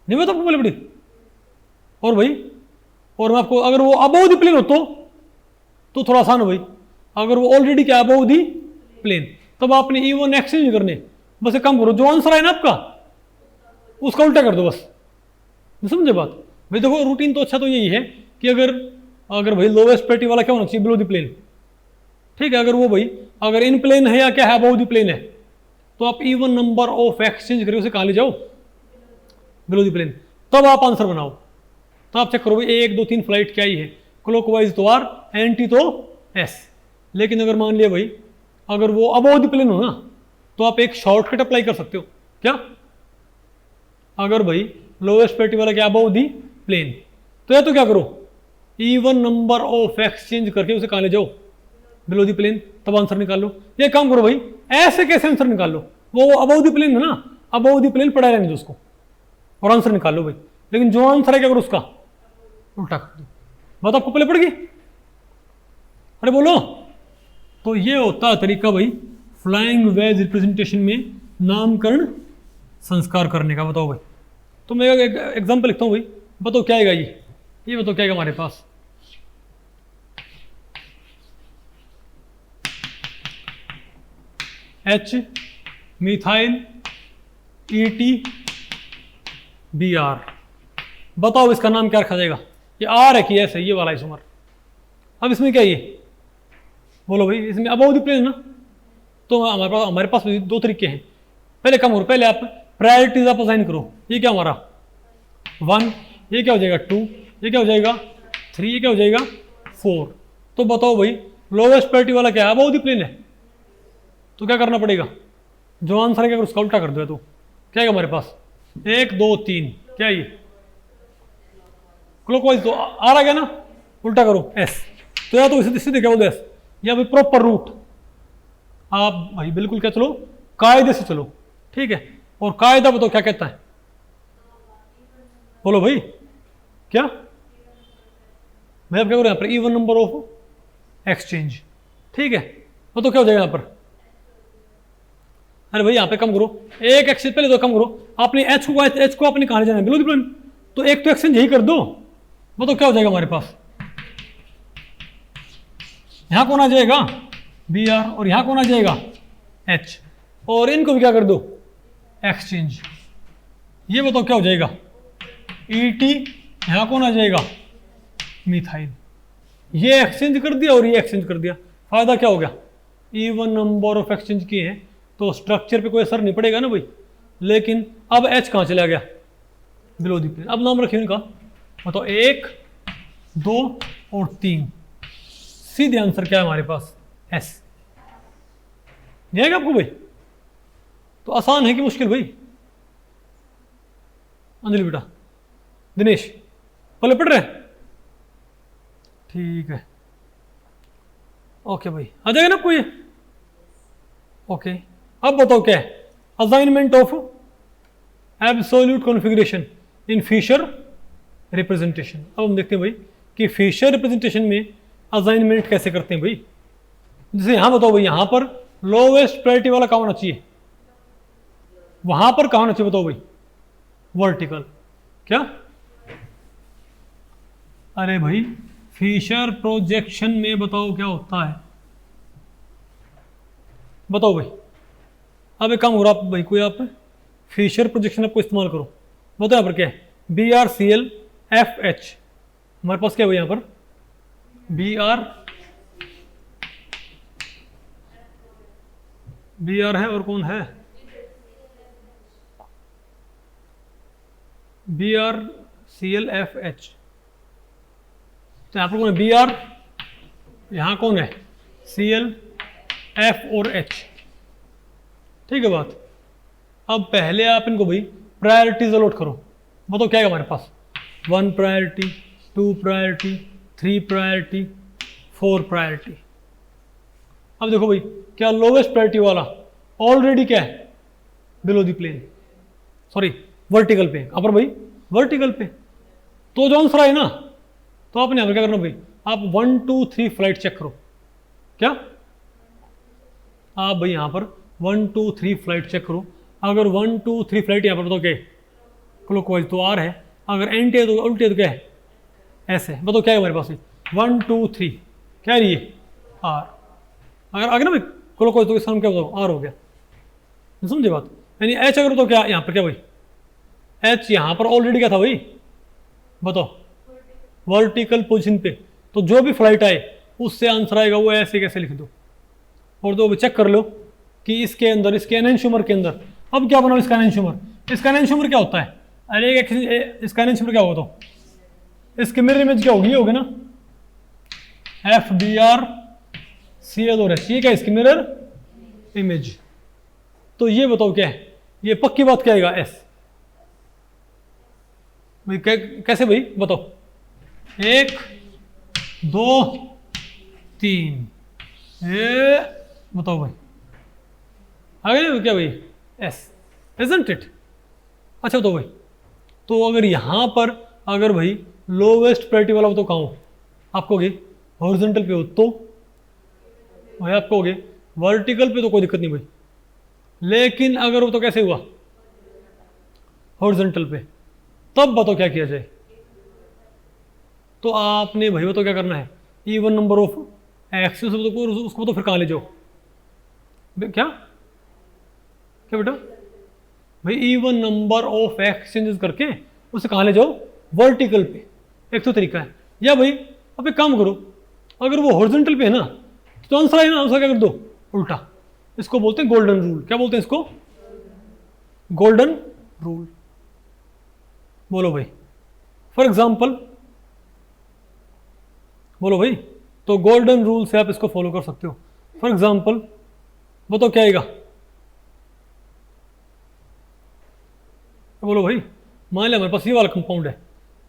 नहीं बता आपको बोले बड़ी। और भाई और मैं आपको अगर वो अबोव द प्लेन हो तो थोड़ा आसान हो भाई। अगर वो ऑलरेडी क्या अबोव द प्लेन तब आपने इवन एक्सचेंज करने, बस एक काम करो जो आंसर है ना आपका उसका उल्टा कर दो बस, समझे बात। भाई देखो रूटीन तो अच्छा तो यही है कि अगर अगर भाई लोवेस्ट प्रायोरिटी वाला क्या होना चाहिए, बिलो द प्लेन। ठीक है, अगर वो भाई अगर इन प्लेन है या क्या है, अबव द प्लेन है, तो आप इवन नंबर ऑफ एक्सचेंज करके उसे कहाँ ले जाओ, बिलो द प्लेन, तब आप आंसर बनाओ। तो आप चेक करो भाई 1 2 3 फ्लाइट क्या ही है, क्लॉकवाइज तो आर, एंटी तो एस। लेकिन अगर मान लिया भाई अगर वो अबव द प्लेन हो ना, तो आप एक शॉर्टकट अप्लाई कर सकते हो। क्या? अगर भाई लोएस्ट प्रायोरिटी वाला क्या अबव दी प्लेन, तो या तो क्या करो, इवन नंबर ऑफ एक्सचेंज करके उसे कहाँ ले जाओ, बिलो दी प्लेन, तब आंसर निकाल लो। ये काम करो भाई, ऐसे कैसे आंसर निकाल लो, वो अबव दी प्लेन है ना, अबव दी प्लेन पढ़ा रहने दो उसको और आंसर निकाल लो भाई। लेकिन जो आंसर है क्या करो उसका उल्टा कर दो। बात आपको पहले पड़ गई? अरे बोलो। तो ये होता है तरीका भाई फ्लाइंग वेज रिप्रेजेंटेशन में नामकरण संस्कार करने का। बताओ भाई, तो मैं एक एग्जाम्पल लिखता हूँ भाई, बताओ क्या आएगा ये बताओ क्या आएगा हमारे पास। H मिथाइल ET BR, बताओ इसका नाम क्या रखा जाएगा। ये R है कि ऐसे ये वाला आइसोमर। अब इसमें क्या ये बोलो भाई, इसमें अबव द प्लेन ना, तो हमारे पास दो तरीके हैं। पहले काम करो, पहले आप प्रायोरिटीज आप असाइन करो। ये क्या हमारा 1, ये क्या हो जाएगा 2, ये क्या हो जाएगा 3, ये क्या हो जाएगा 4। तो बताओ भाई लोवेस्ट प्रायोरिटी वाला क्या है, अबव द प्लेन है, तो क्या करना पड़ेगा, जो आंसर है क्या उसका उल्टा कर दो। तो क्या है हमारे पास 1 2 3, क्या ये क्लॉकवाइज तो आ रहा गया ना, उल्टा करो S। तो या तो इसे सीधे क्या बोलते S, या भाई प्रॉपर रूट आप भाई बिल्कुल क्या चलो, कायदे से चलो। ठीक है, और कायदा बताओ क्या कहता है, बोलो भाई क्या मैं अब क्या करूँ यहाँ पर, इवन नंबर ऑफ एक्सचेंज। ठीक है, तो क्या हो जाएगा यहाँ पर, अरे भाई यहाँ पे कम करो, एक एक्सचेंज पहले तो कम करो, आपने एच को आपने कहाँ जाना है, बिलो द प्लेन, तो एक तो एक्सचेंज यही कर दो। तो क्या हो जाएगा हमारे पास, यहां कौन आ जाएगा BR, और यहां कौन आ जाएगा H, और इनको भी क्या कर दो एक्सचेंज। ये बताओ क्या हो जाएगा ET, यहां कौन आ जाएगा मिथाइल। ये एक्सचेंज कर दिया और ये एक्सचेंज कर दिया, फायदा क्या हो गया, इवन नंबर ऑफ एक्सचेंज किए हैं, तो स्ट्रक्चर पे कोई असर नहीं पड़ेगा ना भाई। लेकिन अब H कहां चला गया, बिलो द प्लेन। अब नाम रखिए इनका, मतलब 1 2 और 3, सीधे आंसर क्या है हमारे पास S। नहीं आएगा आपको भाई, तो आसान है कि मुश्किल भाई। अंजलि बेटा, दिनेश पहले पढ़ रहे हैं, ठीक है ओके भाई, आ जाएगा ना आपको ये। ओके, अब बताओ क्या है assignment of absolute configuration in Fischer representation. अब हम देखते हैं भाई कि फिशर रिप्रेजेंटेशन में असाइनमेंट कैसे करते हैं भाई। जैसे यहां बताओ भाई, यहां पर लोवेस्ट प्रायोरिटी वाला कहां होना चाहिए, वहां पर कहां होना चाहिए बताओ भाई, वर्टिकल। क्या? अरे भाई फिशर प्रोजेक्शन में बताओ क्या होता है, बताओ भाई। अब एक काम हो रहा आप भाई, कोई आप फिशर प्रोजेक्शन आपको इस्तेमाल करो। बताओ यहाँ पर क्या है, BRClFH, हमारे पास क्या है भाई यहाँ पर BR है, और कौन है BRClFH। तो यहाँ पर कौन है BR, यहाँ कौन है Cl, F और H। ठीक है बात। अब पहले आप इनको भाई प्रायोरिटीज अलॉट करो। बताओ क्या है हमारे पास, 1 प्रायोरिटी, 2 प्रायोरिटी, 3 प्रायोरिटी, 4 प्रायोरिटी। अब देखो भाई क्या लोवेस्ट प्रायोरिटी वाला ऑलरेडी क्या है, below the plane, sorry vertical पे, अपर भाई वर्टिकल पे। तो जो आंसर आए ना, तो आपने यहाँ पर क्या करना भाई, आप 1 2 3 फ्लाइट चेक करो। क्या आप भाई यहाँ पर 1 2 3 फ्लाइट चेक करो। अगर 1 2 3 फ्लाइट यहाँ पर बताओ क्या क्लॉकवाइज तो R है, अगर एंटी है तो उल्टी है तो क्या है ऐसे। बताओ क्या है हमारे पास 1 2 3, क्या है ये R। अगर आगे ना भाई क्लॉकवाइज तो इसका नाम क्या बताओ R हो गया, समझे बात। यानी H अगर तो क्या यहाँ पर क्या भाई, H यहाँ पर ऑलरेडी क्या था भाई बताओ, वर्टिकल पोजीशन पे। तो जो भी फ्लाइट आए उससे आंसर आएगा वो ऐसे कैसे लिख दो। और दो चेक कर लो कि इसके अंदर, इसके एनेंशियोमर के अंदर, अब क्या बनाओ इसका एनेंशियोमर। इसका एनेंशियोमर क्या होता है? अरे इसका एनेंशियोमर क्या होगा? तो इसके मिरर इमेज क्या होगी? ये होगी ना FBrCl और H, ये क्या है इसकी मिरर इमेज। तो ये बताओ क्या है? ये पक्की बात क्या आएगा? S। भाई कैसे भाई बताओ? 1 2 3, ये बताओ भाई आगे क्या भाई? S, isn't it? अच्छा बताओ भाई, तो अगर यहां पर अगर भाई लोवेस्ट प्रायोरिटी वाला हो तो कहाँ हो? आप कहोगे हॉरिजॉन्टल पे हो, तो भाई आप कहोगे वर्टिकल पे तो कोई दिक्कत नहीं भाई, लेकिन अगर वो तो कैसे हुआ? हॉरिजॉन्टल पे। तब बताओ क्या किया जाए? तो आपने भाई तो क्या करना है? इवन नंबर ऑफ एक्सेस उसको तो फिर कहाँ ले जाओ? क्या क्या बेटा भाई? इवन नंबर ऑफ एक्सचेंजेस करके उसे कहाँ ले जाओ? वर्टिकल पे। एक तो तरीका है। या भाई अब एक काम करो, अगर वो हॉरिजॉन्टल पे है ना तो आंसर है ना, आंसर क्या कर दो? उल्टा। इसको बोलते हैं गोल्डन रूल। क्या बोलते हैं इसको? Golden rule. बोलो भाई, फॉर एग्जाम्पल बोलो भाई, तो गोल्डन रूल से आप इसको फॉलो कर सकते हो। फॉर एग्जाम्पल बताओ क्या आएगा? बोलो भाई, मान लिया हमारे पास ये वाला कंपाउंड है,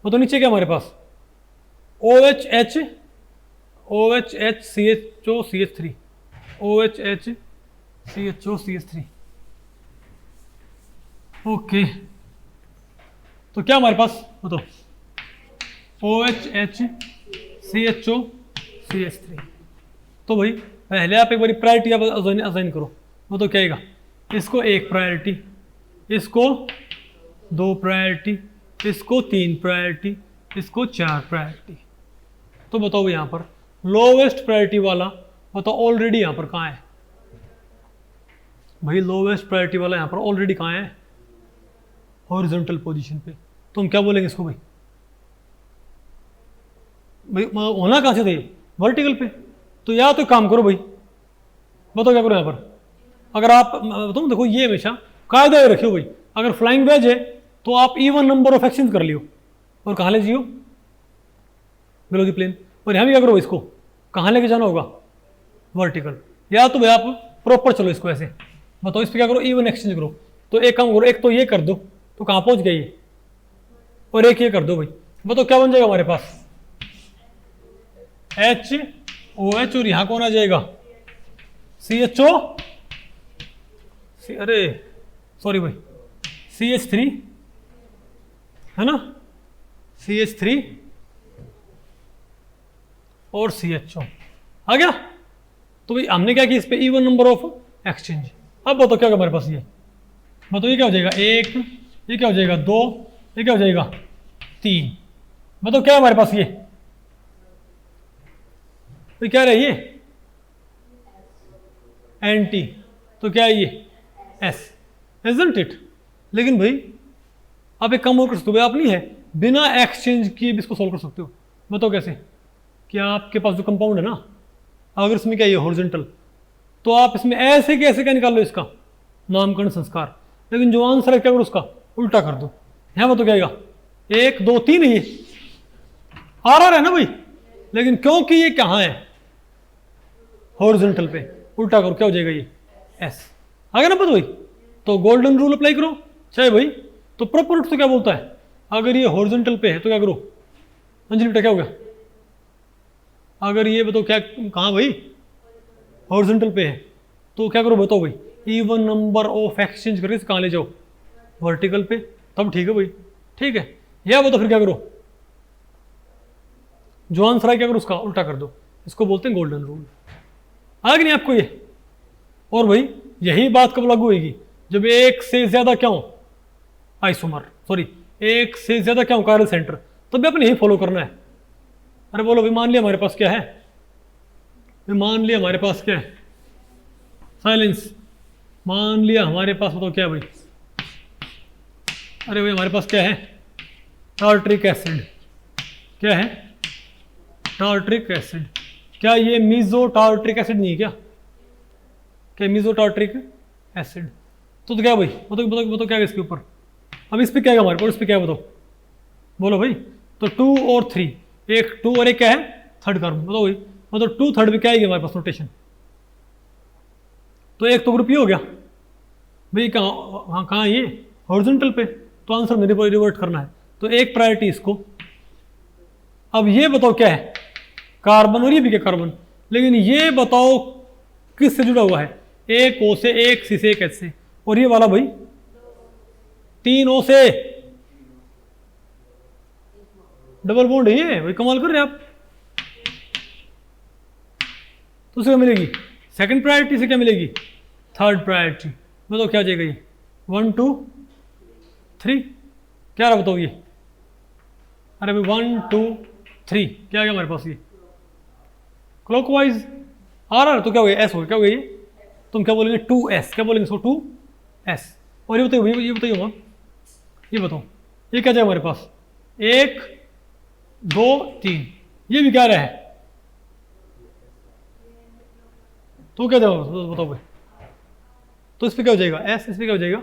वो तो नीचे क्या हमारे पास? OHHCHOCH3 OHHCHOCH3। ओके, तो क्या हमारे पास बताओ? OHHCHOCH3। तो भाई पहले आप एक बार प्रायोरिटी आप असाइन करो। वो तो क्या आएगा? इसको 1 प्रायोरिटी, इसको 2 प्रायोरिटी, इसको 3 प्रायोरिटी, इसको 4 प्रायोरिटी। तो बताओ यहाँ पर लोवेस्ट प्रायोरिटी वाला बताओ ऑलरेडी यहाँ पर कहाँ है? भाई लोवेस्ट प्रायोरिटी वाला यहाँ पर ऑलरेडी कहाँ है? हॉरिजॉन्टल पोजीशन पे। तो हम क्या बोलेंगे इसको भाई? भाई होना कहाँ से थे? वर्टिकल पे। तो या तो काम करो भाई, बताओ क्या करो यहाँ पर? अगर आप तुम देखो ये हमेशा कायदा रखियो भाई, अगर फ्लाइंग वेज है तो आप इवन नंबर ऑफ एक्शंस कर लियो और कहाँ ले जियो? बिलो की प्लेन। और यहाँ भी क्या करो? इसको कहाँ लेके जाना होगा? वर्टिकल। या तो भाई आप प्रॉपर चलो इसको ऐसे, बताओ इस पर क्या करो? इवन एक्सचेंज करो। तो एक काम करो, एक तो ये कर दो, तो कहाँ पहुंच गई ये? और एक ये कर दो भाई, बताओ क्या बन जाएगा हमारे पास? HOH और यहाँ कौन आ जाएगा? CHO, अरे सॉरी भाई, CH3 है ना, CH3 और CHO आ गया। तो भाई हमने क्या किया? इस पे इवन नंबर ऑफ एक्सचेंज। अब बताओ क्या होगा हमारे पास? ये बताओ ये क्या हो जाएगा? 1, ये क्या हो जाएगा? 2, ये क्या हो जाएगा? 3। बताओ क्या है हमारे पास? ये तो क्या है? ये एंटी। तो क्या है ये? S, isn't it? लेकिन भाई आप एक काम और कर सकते हो भाई, आप नहीं है बिना एक्सचेंज किए भी इसको सॉल्व कर सकते हो। बताओ कैसे? क्या आपके पास जो कंपाउंड है ना, अगर इसमें क्या है हॉरिजॉन्टल, तो आप इसमें ऐसे कैसे क्या निकाल लो इसका नामकरण संस्कार, लेकिन जो आंसर है क्या करो? उसका उल्टा कर दो। यहाँ बताओ क्या आएगा? 1 2 3 ये RR है ना भाई, लेकिन क्योंकि ये कहाँ है? हॉरिजॉन्टल पे। उल्टा करो क्या हो जाएगा? ये S आ गया ना पता भाई? तो गोल्डन रूल अप्लाई करो चाहे भाई। तो प्रॉपर रूट तो क्या बोलता है? अगर ये हॉरिजॉन्टल पे है तो क्या करो? अंजलि बेटा क्या हो गया? अगर ये बताओ क्या कहाँ भाई? हॉरिजॉन्टल पे है तो क्या करो बताओ भाई? इवन नंबर ऑफ एक्सचेंज करके कहाँ ले जाओ? वर्टिकल पे। तब ठीक है भाई, ठीक है। या बताओ फिर क्या करो? जो आंसर है क्या करो? उसका उल्टा कर दो। इसको बोलते हैं गोल्डन रूल। आ गया नहीं आपको ये? और भाई यही बात कब लागू होगी? जब एक से ज्यादा क्या हो? आइसोमर, सॉरी, एक से ज्यादा क्या हो? Chiral centre. तब भी अपने यही फॉलो करना है। अरे बोलो भाई, मान लिया हमारे पास क्या है? मान लिया हमारे पास क्या है? साइलेंस। मान लिया हमारे पास बताओ क्या है भाई? अरे भाई हमारे पास क्या है? Tartaric acid. क्या है, टार्ट्रिक एसिड। क्या ये मीजो टार्ट्रिक एसिड नहीं है क्या? क्या मीजो टार्ट्रिक एसिड? तो क्या भाई, बताओ बताओ बताओ क्या है इसके ऊपर। अब इस पे क्या है हमारे पास, इस पे क्या है बताओ, बोलो भाई। तो 2 और 3, एक 2 और एक क्या है, थर्ड कार्बन। बताओ भाई, मतलब 2 थर्ड में क्या आएगी हमारे पास रोटेशन। तो एक तो ग्रुप ये हो गया भाई, कहाँ हाँ कहाँ ये हॉरिजॉन्टल पे, तो आंसर मेरे को रिवर्ट करना है, तो एक प्रायोरिटी इसको। अब ये बताओ क्या है, कार्बन और ये भी क्या कार्बन, लेकिन ये बताओ किससे जुड़ा हुआ है, एक ओ से, एक सी से, एक एच से, और ये वाला भाई 3 ओ से, डबल बॉन्ड है ये भाई, कमाल कर रहे हैं आप। तो उसे क्या मिलेगी, सेकंड प्रायोरिटी से क्या मिलेगी, थर्ड प्रायोरिटी। बताओ क्या जाएगा ये, 1 2 3, क्या रहा बताओ ये, अरे भाई 1 2 3 क्या गया हमारे पास ये, क्लॉकवाइज आ रहा है, तो क्या हो गया, एस हो गया, क्या हो गया ये, तुम क्या बोलेंगे 2s, क्या बोलेंगे इसको 2s। और ये बताइए भैया, ये बताइए हम, ये बताओ ये क्या जाएगा हमारे पास, 1 2 3, ये भी क्या रहा है, तो क्या जाएगा बताओ भाई, तो इस पे क्या हो जाएगा एस, इस पे क्या हो जाएगा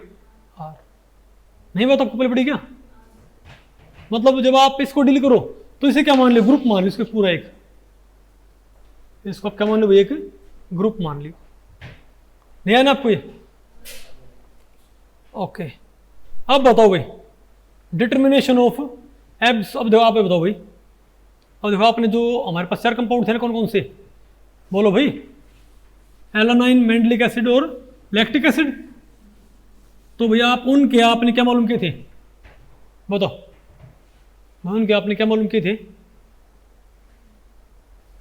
आर। नहीं बात आपको पहले पड़ी क्या, मतलब जब आप इसको डील करो तो इसे क्या मान लो, ग्रुप मान लो इसको पूरा एक, इसको आप क्या मान लो भाई, एक ग्रुप मान लो। नहीं है ना आपको ये, ओके। अब बताओ भाई डिटर्मिनेशन ऑफ एब्स। अब देखो आप बताओ भाई, अब देखो आपने जो हमारे पास 4 कंपाउंड थे ना, कौन कौन से, बोलो भाई, एलानाइन, मेंडलिक एसिड और लैक्टिक एसिड। तो भैया आप उनके आपने क्या मालूम किए थे, बताओ उनके आपने क्या मालूम किए थे,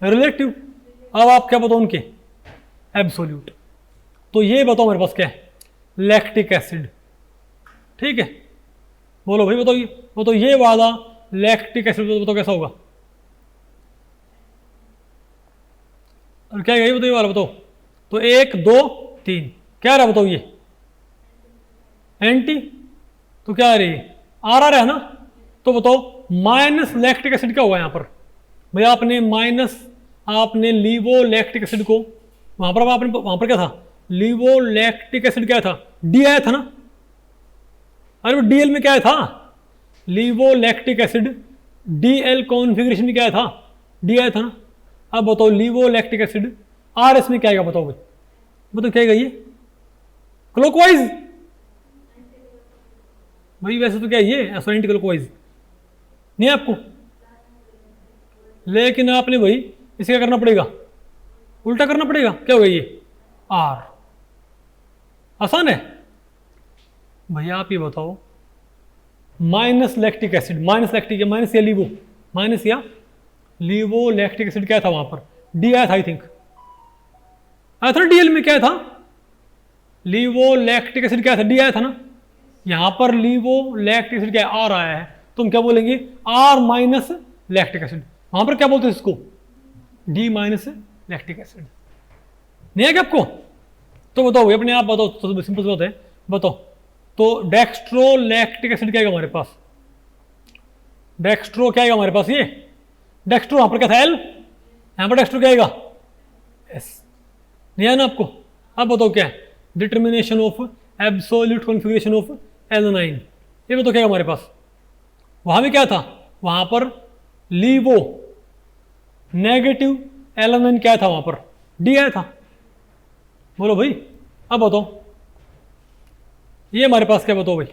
रिलेटिव। अब आप क्या बताओ उनके एब्सोल्यूट। तो ये बताओ मेरे पास क्या है, लैक्टिक एसिड, ठीक है। बोलो भाई बताओ ये वाला लैक्टिक एसिड बताओ कैसा होगा, और क्या है ये बताओ, ये वाला बताओ। तो 1 2 3 क्या रहा बताओ ये, एंटी, तो क्या आ रही है, आर आ रहा है ना। तो बताओ माइनस लैक्टिक एसिड क्या हुआ यहाँ पर, भाई आपने माइनस, आपने लीवो लैक्टिक एसिड को वहां पर क्या था, लीवो लैक्टिक एसिड क्या था, डी आया था ना। अरे डीएल में क्या आया था, लीवो लैक्टिक एसिड, डीएल कॉन्फ़िगरेशन में क्या आया था, डी आया था ना। अब बताओ लीवो लैक्टिक एसिड आर एस में क्या आएगा बताओ भाई, बताओ क्या आएगा ये, क्लॉकवाइज भाई, वैसे तो क्या है ये एंटी क्लॉकवाइज नहीं है आपको, लेकिन आपने भाई इसे क्या करना पड़ेगा, उल्टा करना पड़ेगा। क्या होगा ये आर, आसान है भैया। आप ये बताओ minus lactic acid, minus lactic या माइनस या लीवो, माइनस या लीवो लैक्टिक एसिड क्या था वहां पर, डी आया था आई थिंक, आया था डीएल में क्या था, लीवो लैक्टिक एसिड क्या था, डी आया था ना। यहां पर लीवो लैक्टिक एसिड क्या आर आया है, तुम क्या बोलेंगे आर माइनस लैक्टिक एसिड, वहां पर क्या बोलते हैं इसको, डी माइनस लैक्टिक एसिड। नहीं है क्या आपको, तो बताओ अपने आप बताओ, तो सिंपल बात है, बताओ। तो डेक्स्ट्रो लैक्टिक एसिड क्या है हमारे पास, डेक्स्ट्रो क्या है हमारे पास, ये डेक्स्ट्रो यहां पर क्या था एल, यहां पर डेक्स्ट्रो क्या आएगा एस। नहीं है ना आपको। अब बताओ क्या है, determination of absolute configuration of alanine, ये बताओ क्या है हमारे पास। वहां में क्या था, वहां पर लीवो नेगेटिव एलानाइन क्या था, वहां पर डी आया था। बोलो भाई, अब बताओ ये हमारे पास क्या, बताओ भाई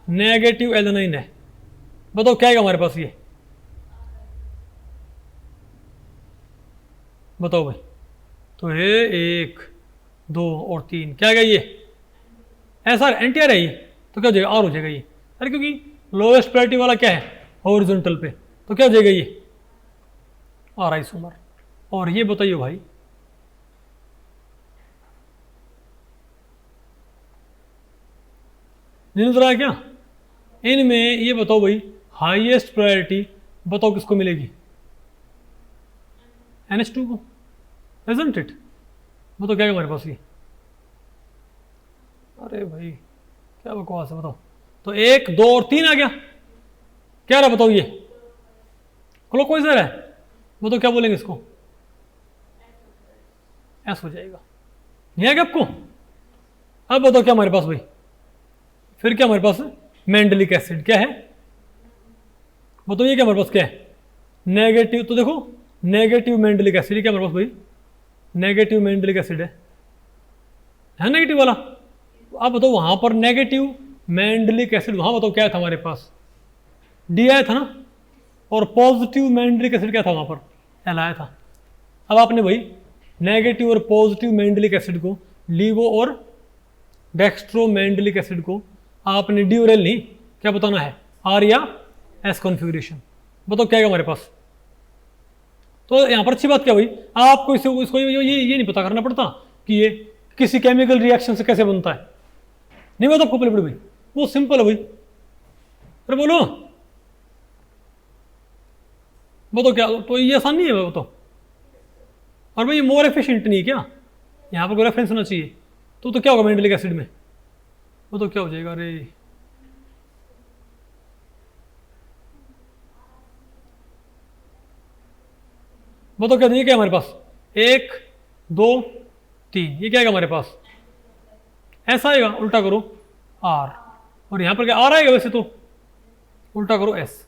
नेगेटिव एलानाइन है, बताओ क्या है हमारे पास ये, बताओ भाई। तो ये 1 2 और 3 क्या है ये, ऐसा एंटी आर है ये, तो क्या हो जाएगा आर हो जाएगा ये। अरे क्योंकि लोएस्ट प्रायोरिटी वाला क्या है हॉरिजॉन्टल पे, तो क्या हो जाएगा ये आर आइसोमर। और ये बताइए भाई नजर आया क्या, इनमें ये बताओ भाई हाईएस्ट प्रायोरिटी बताओ किसको मिलेगी, NH2 को, isn't it? बताओ क्या है हमारे पास ये, अरे भाई क्या बकवास है बताओ। तो 1 2 और 3 आ गया, क्या रहा बताओ ये क्लॉकवाइज है, वो तो क्या बोलेंगे इसको, एस हो जाएगा। नहीं है क्या आपको? अब बताओ क्या हमारे पास भाई, फिर क्या हमारे पास मेंडलिक एसिड क्या है, बताओ ये क्या हमारे पास क्या है, नेगेटिव। तो देखो नेगेटिव मेंडलिक एसिड क्या हमारे पास भाई, नेगेटिव मेंडलिक एसिड है नेगेटिव वाला। अब बताओ वहां पर नेगेटिव मेंडलिक एसिड, वहां बताओ क्या था हमारे पास, डी आया था ना, और पॉजिटिव मेंडलिक एसिड क्या था वहां पर, एल आया था। अब आपने भाई नेगेटिव और पॉजिटिव मेंडलिक एसिड को, लीवो और डेक्स्ट्रो मेंडलिक एसिड को आपने डी और एल नहीं, क्या बताना है, आर या एस कॉन्फ़िगरेशन। बताओ क्या है हमारे पास। तो यहाँ पर अच्छी बात क्या हुई, आपको इसको ये नहीं पता करना पड़ता कि ये किसी केमिकल रिएक्शन से कैसे बनता है, नहीं बता आपको पहले भाई, वो सिंपल है भाई। अरे बोलो बताओ क्या, तो ये आसान नहीं है वो तो। और भाई मोर एफिशिएंट नहीं है क्या, यहाँ पर कोई रेफरेंस होना चाहिए। तो क्या होगा मेंडलिक एसिड में, वो तो क्या हो जाएगा, अरे वो तो क्या ये क्या हमारे पास, 1 2 3, ये क्या आएगा हमारे पास, ऐसा आएगा, उल्टा करो आर, और यहां पर क्या आर आएगा, वैसे तो उल्टा करो एस।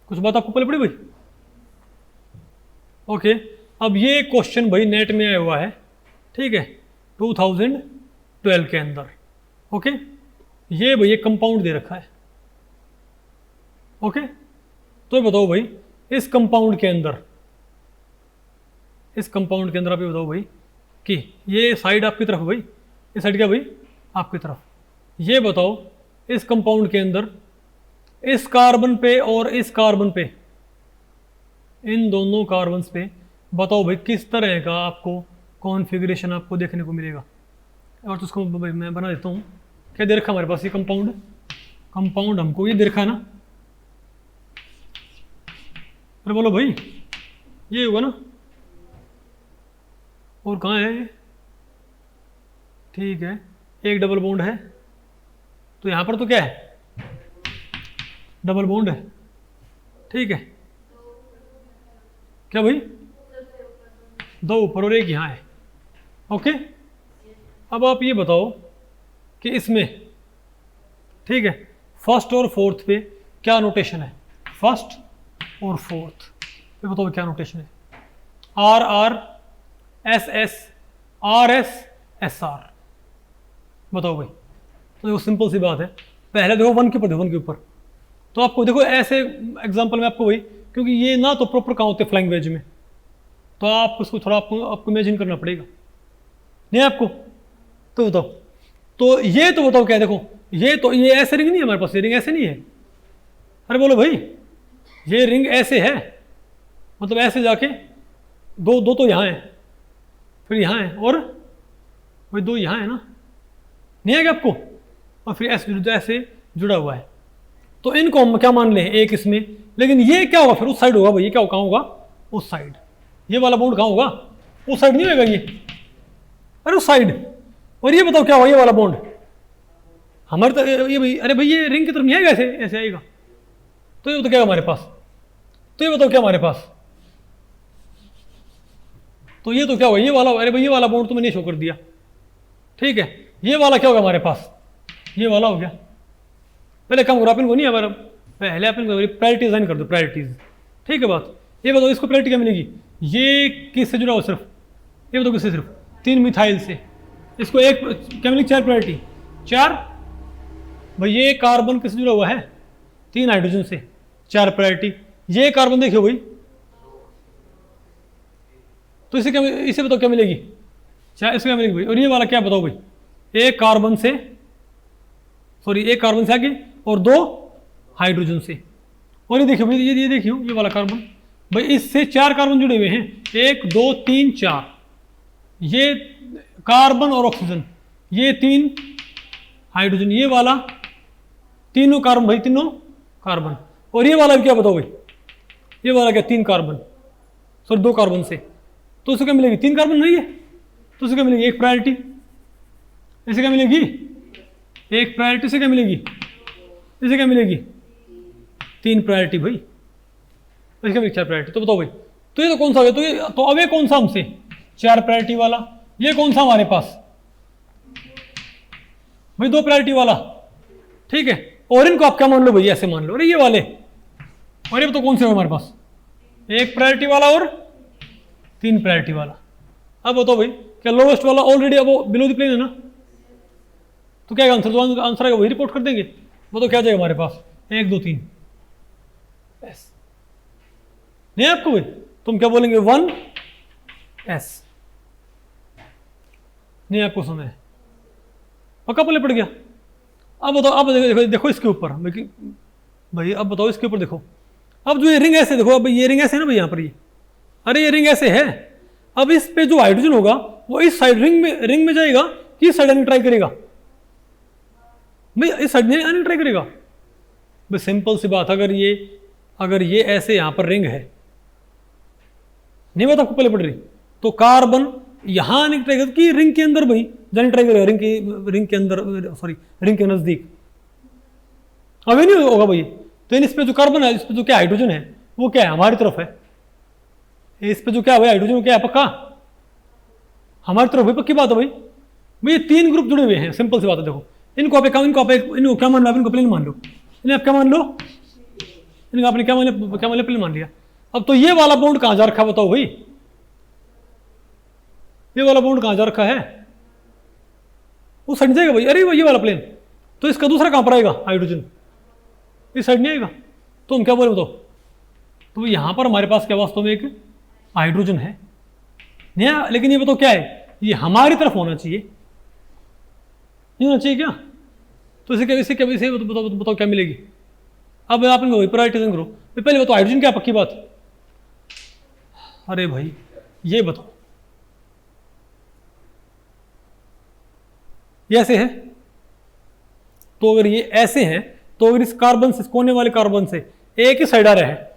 कुछ बात आपको पहले पड़ी भाई? ओके, अब ये क्वेश्चन भाई नेट में आया हुआ है, ठीक है, 2012 के अंदर। ओके, ये भाई एक कंपाउंड दे रखा है। ओके, तो ये बताओ भाई इस कंपाउंड के अंदर, इस कंपाउंड के अंदर आप ये बताओ भाई कि ये साइड आपकी तरफ है भाई, ये साइड क्या भाई आपकी तरफ। ये बताओ इस कंपाउंड के अंदर इस कार्बन पे और इस कार्बन पे, इन दोनों कार्बन्स पे बताओ भाई किस तरह का आपको कॉन्फ़िगरेशन आपको देखने को मिलेगा। और तो उसको भाई मैं बना देता हूँ, क्या दे रखा हमारे पास, ये कंपाउंड हमको ये दे रखा है ना। अरे बोलो भाई ये होगा ना, और कहाँ है, ठीक है, एक डबल बॉन्ड है, तो यहाँ पर तो क्या है, डबल बॉन्ड है, ठीक है, क्या भाई, 2 ऊपर और 1 यहाँ है। ओके, अब आप ये बताओ कि इसमें, ठीक है, फर्स्ट और फोर्थ पे क्या नोटेशन है, फर्स्ट और फोर्थ पे बताओ क्या नोटेशन है, R R S S R S S R, बताओ भाई। तो देखो सिंपल सी बात है, पहले देखो 1 के ऊपर, 1 के ऊपर, तो आपको देखो ऐसे एग्जांपल में आपको भाई, क्योंकि ये ना तो प्रॉपर कहाँ होते फ्लाइंग वेज में, तो आप उसको थोड़ा आपको इमेजिन करना पड़ेगा, नहीं आपको। तो बताओ, तो ये तो बताओ क्या है, देखो ये तो ये ऐसे रिंग नहीं है हमारे पास, ये रिंग ऐसे नहीं है। अरे बोलो भाई ये रिंग ऐसे है, मतलब ऐसे जाके दो तो यहाँ है, फिर यहाँ है, और भाई 2 यहाँ है ना, नहीं है क्या आपको, और फिर ऐसे जुड़ा हुआ है। तो इनको हम क्या मान लें, एक इसमें, लेकिन ये क्या होगा फिर उस साइड होगा भाई, ये क्या कहाँ होगा, उस साइड। ये वाला बॉन्ड कहाँ होगा, उस साइड नहीं होगा ये, अरे उस साइड। और ये बताओ क्या होगा, ये वाला बॉन्ड हमारे तो ये भाई, अरे भाई ये रिंग की तरफ नहीं आएगा, ऐसे ऐसे आएगा। तो ये तो क्या हमारे पास, तो ये बताओ क्या हमारे पास, तो ये तो क्या होगा, ये वाला, अरे भाई ये वाला बॉन्ड तो मैंने शो कर दिया, ठीक है, ये वाला क्या होगा हमारे पास, ये वाला हो गया। पहले काम करो, अपन को नहीं है, पहले अपन को प्रायोरिटी डिजाइन कर दो, प्रायोरिटीज, ठीक है बात। ये बताओ इसको प्रायोरिटी क्या मिलेगी, ये किससे जुड़ा हो, सिर्फ ये बताओ किससे, सिर्फ 3 मिथाइल से, इसको एक क्या मिलेगी, 4 प्रायोरिटी, 4 भाई। ये कार्बन किससे जुड़ा हुआ है, 3 हाइड्रोजन से, 4 प्रायोरिटी। ये कार्बन देखियो भाई, तो इसे क्या, इसे बताओ क्या मिलेगी, 4, इसको क्या मिलेगी भाई। और ये वाला क्या बताओ भाई, एक कार्बन से, सॉरी एक कार्बन से आगे और 2 हाइड्रोजन से। और ये देखियो भाई, ये देखियो ये वाला कार्बन भाई, इससे 4 कार्बन जुड़े हुए हैं, 1 2 3 4, ये कार्बन और ऑक्सीजन, ये 3 हाइड्रोजन, ये वाला तीनों कार्बन भाई, तीनों कार्बन। और ये वाला भी क्या बताओ भाई, ये वाला क्या, 3 कार्बन, सॉरी 2 कार्बन से, तो उसे क्या मिलेगी, 3 कार्बन नहीं है, तो उसे क्या मिलेगी, एक प्रायोरिटी। इसे क्या मिलेगी, एक प्रायोरिटी से क्या मिलेगी, इसे क्या मिलेगी, 3 प्रायोरिटी भाई। इसका भी 4 प्रायोरिटी। तो बताओ भाई, तो ये तो कौन सा हो गया, तो अब ये कौन सा हमसे 4 प्रायोरिटी वाला, ये कौन सा हमारे पास भाई 2 प्रायोरिटी वाला, ठीक है। और इनको आप क्या मान लो भाई, ऐसे मान लो, अरे ये वाले, और ये तो कौन से हो हमारे पास 1 प्रायोरिटी वाला और 3 प्रायोरिटी वाला। अब बताओ भाई, क्या लोवेस्ट वाला ऑलरेडी अब वो बिलो द प्लेन है ना, तो क्या आंसर, जो आंसर आएगा वही रिपोर्ट कर देंगे। वो तो क्या जाएगा हमारे पास 1 2 3 एस, नहीं आपको भाई, तुम क्या बोलेंगे 1 एस, नहीं आपको समय पक्का पल्ले पड़ गया। अब बताओ, अब देखो इसके ऊपर भाई, अब बताओ इसके ऊपर देखो, अब जो ये रिंग ऐसे देखो, अब ये रिंग ऐसे है ना भाई, यहाँ पर ये, अरे ये रिंग ऐसे है, अब इस पे जो हाइड्रोजन होगा वो इस साइड रिंग में जाएगा कि इस साइड आने ट्राई करेगा भाई, इस साइड में आने ट्राई करेगा भाई, सिंपल सी बात, अगर ये ऐसे यहाँ पर रिंग है, नहीं बात आपको पहले पड़ रही, तो कार्बन यहां आने ट्राई करेगा कि रिंग के अंदर भाई जाने ट्राई करेगा, रिंग के अंदर, सॉरी रिंग के नजदीक, अभी नहीं होगा भाई। तो इस पे जो कार्बन है, इस पे जो क्या हाइड्रोजन है वो क्या है, हमारी तरफ है, इस पे जो क्या है हाइड्रोजन क्या है, पक्का हमारी तरफ है, पक्की बात है भाई। ये 3 ग्रुप जुड़े हुए हैं, सिंपल सी बात है। देखो इनको क्या मान लो, इनको प्लेन मान लो, इन्हें आप क्या मान लो, इनको आपने क्या मान लिया, प्लेन मान लिया। अब तो ये वाला बॉन्ड कहां जा रखा है बताओ भाई, ये वाला बॉन्ड कहां जा रखा है, वो सट जाएगा भाई, अरे ये वाला प्लेन, तो इसका दूसरा कहां पर आएगा हाइड्रोजन, इस साइड नहीं आएगा। तो हम क्या बोले बताओ, तो यहां पर हमारे पास क्या वास्तव में एक हाइड्रोजन है, नहीं, लेकिन ये बताओ क्या है, ये हमारी तरफ होना चाहिए, नहीं होना चाहिए क्या, तो इसे क्या बताओ क्या मिलेगी। अब आप इनको प्रायोरिटाइज करो, पहले बताओ हाइड्रोजन क्या, पक्की बात, अरे भाई ये बताओ, ये ऐसे है, तो अगर ये ऐसे हैं, तो अगर इस कार्बन से, कोने वाले कार्बन से एक ही साइड आ रहा है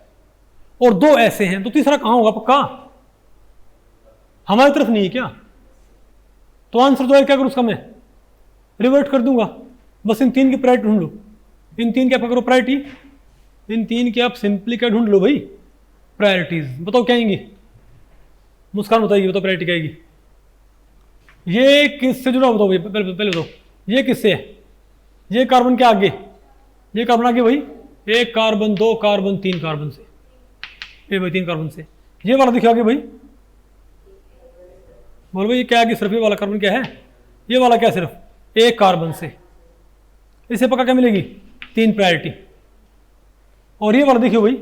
और 2 ऐसे हैं, तो तीसरा कहां होगा, पक्का हमारी तरफ नहीं है क्या। तो आंसर जो है क्या करूं उसका, मैं रिवर्ट कर दूंगा, बस इन 3 की प्रायोरिटी ढूंढ लो, इन 3 की आप करो प्रायोरिटी, इन 3 की आप सिंपली क्या ढूंढ लो भाई, प्रायोरिटीज। बताओ क्या आएंगी, मुस्कान बताइए, बताओ प्रायोरिटी क्या आएगी, ये किससे जुड़ा बताओ भाई, पहले बताओ ये किससे है, ये कार्बन के आगे, ये कार्बन आगे भाई, 1 कार्बन 2 कार्बन 3 कार्बन से, ये भाई 3 कार्बन से, ये वाला देखिए आगे भाई, बोलो भाई ये क्या आगे, सिर्फ ये वाला कार्बन क्या है, ये वाला क्या सिर्फ 1 कार्बन से, इसे पक्का क्या मिलेगी 3 प्रायोरिटी। और ये वाला देखियो भाई,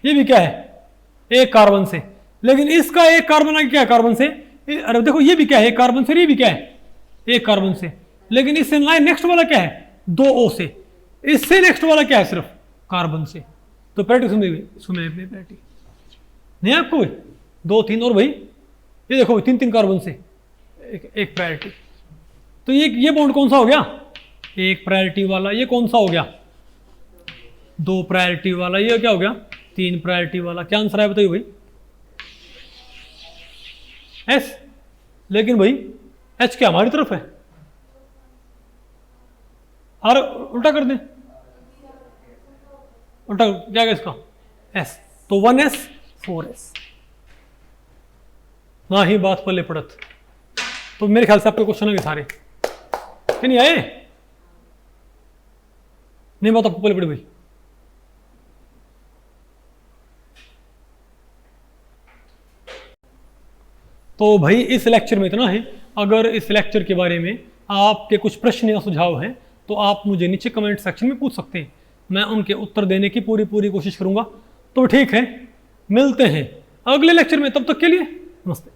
ये भी क्या है 1 कार्बन से, लेकिन इसका 1 कार्बन आगे क्या है कार्बन से, अरे देखो ये भी क्या है 1 कार्बन से, ये भी क्या है 1 कार्बन से, लेकिन इससे नेक्स्ट वाला क्या है 2 O से, इससे नेक्स्ट वाला क्या है सिर्फ कार्बन से। तो प्रायोरिटी प्रायोरिटी नहीं आपको भाई, 2 3 और भाई ये देखो 3 कार्बन से एक प्रायोरिटी। तो ये बॉन्ड कौन सा हो गया, 1 प्रायोरिटी वाला, ये कौन सा हो गया 2 प्रायोरिटी वाला, ये क्या हो गया 3 प्रायोरिटी वाला। क्या आंसर है बताइए भाई, एस। लेकिन भाई एच क्या हमारी तरफ है, और उल्टा कर दें, उल्टा क्या है इसका एस, तो 1s 4s, ना ही बात पल्ले पड़त। तो मेरे ख्याल से आपके क्वेश्चन है सारे कि नहीं आए, नहीं बात आपको पल्ले पड़ी भाई। तो भाई इस लेक्चर में इतना है। अगर इस लेक्चर के बारे में आपके कुछ प्रश्न या सुझाव हैं तो आप मुझे नीचे कमेंट सेक्शन में पूछ सकते हैं, मैं उनके उत्तर देने की पूरी कोशिश करूंगा। तो ठीक है, मिलते हैं अगले लेक्चर में, तब तक के लिए नमस्ते।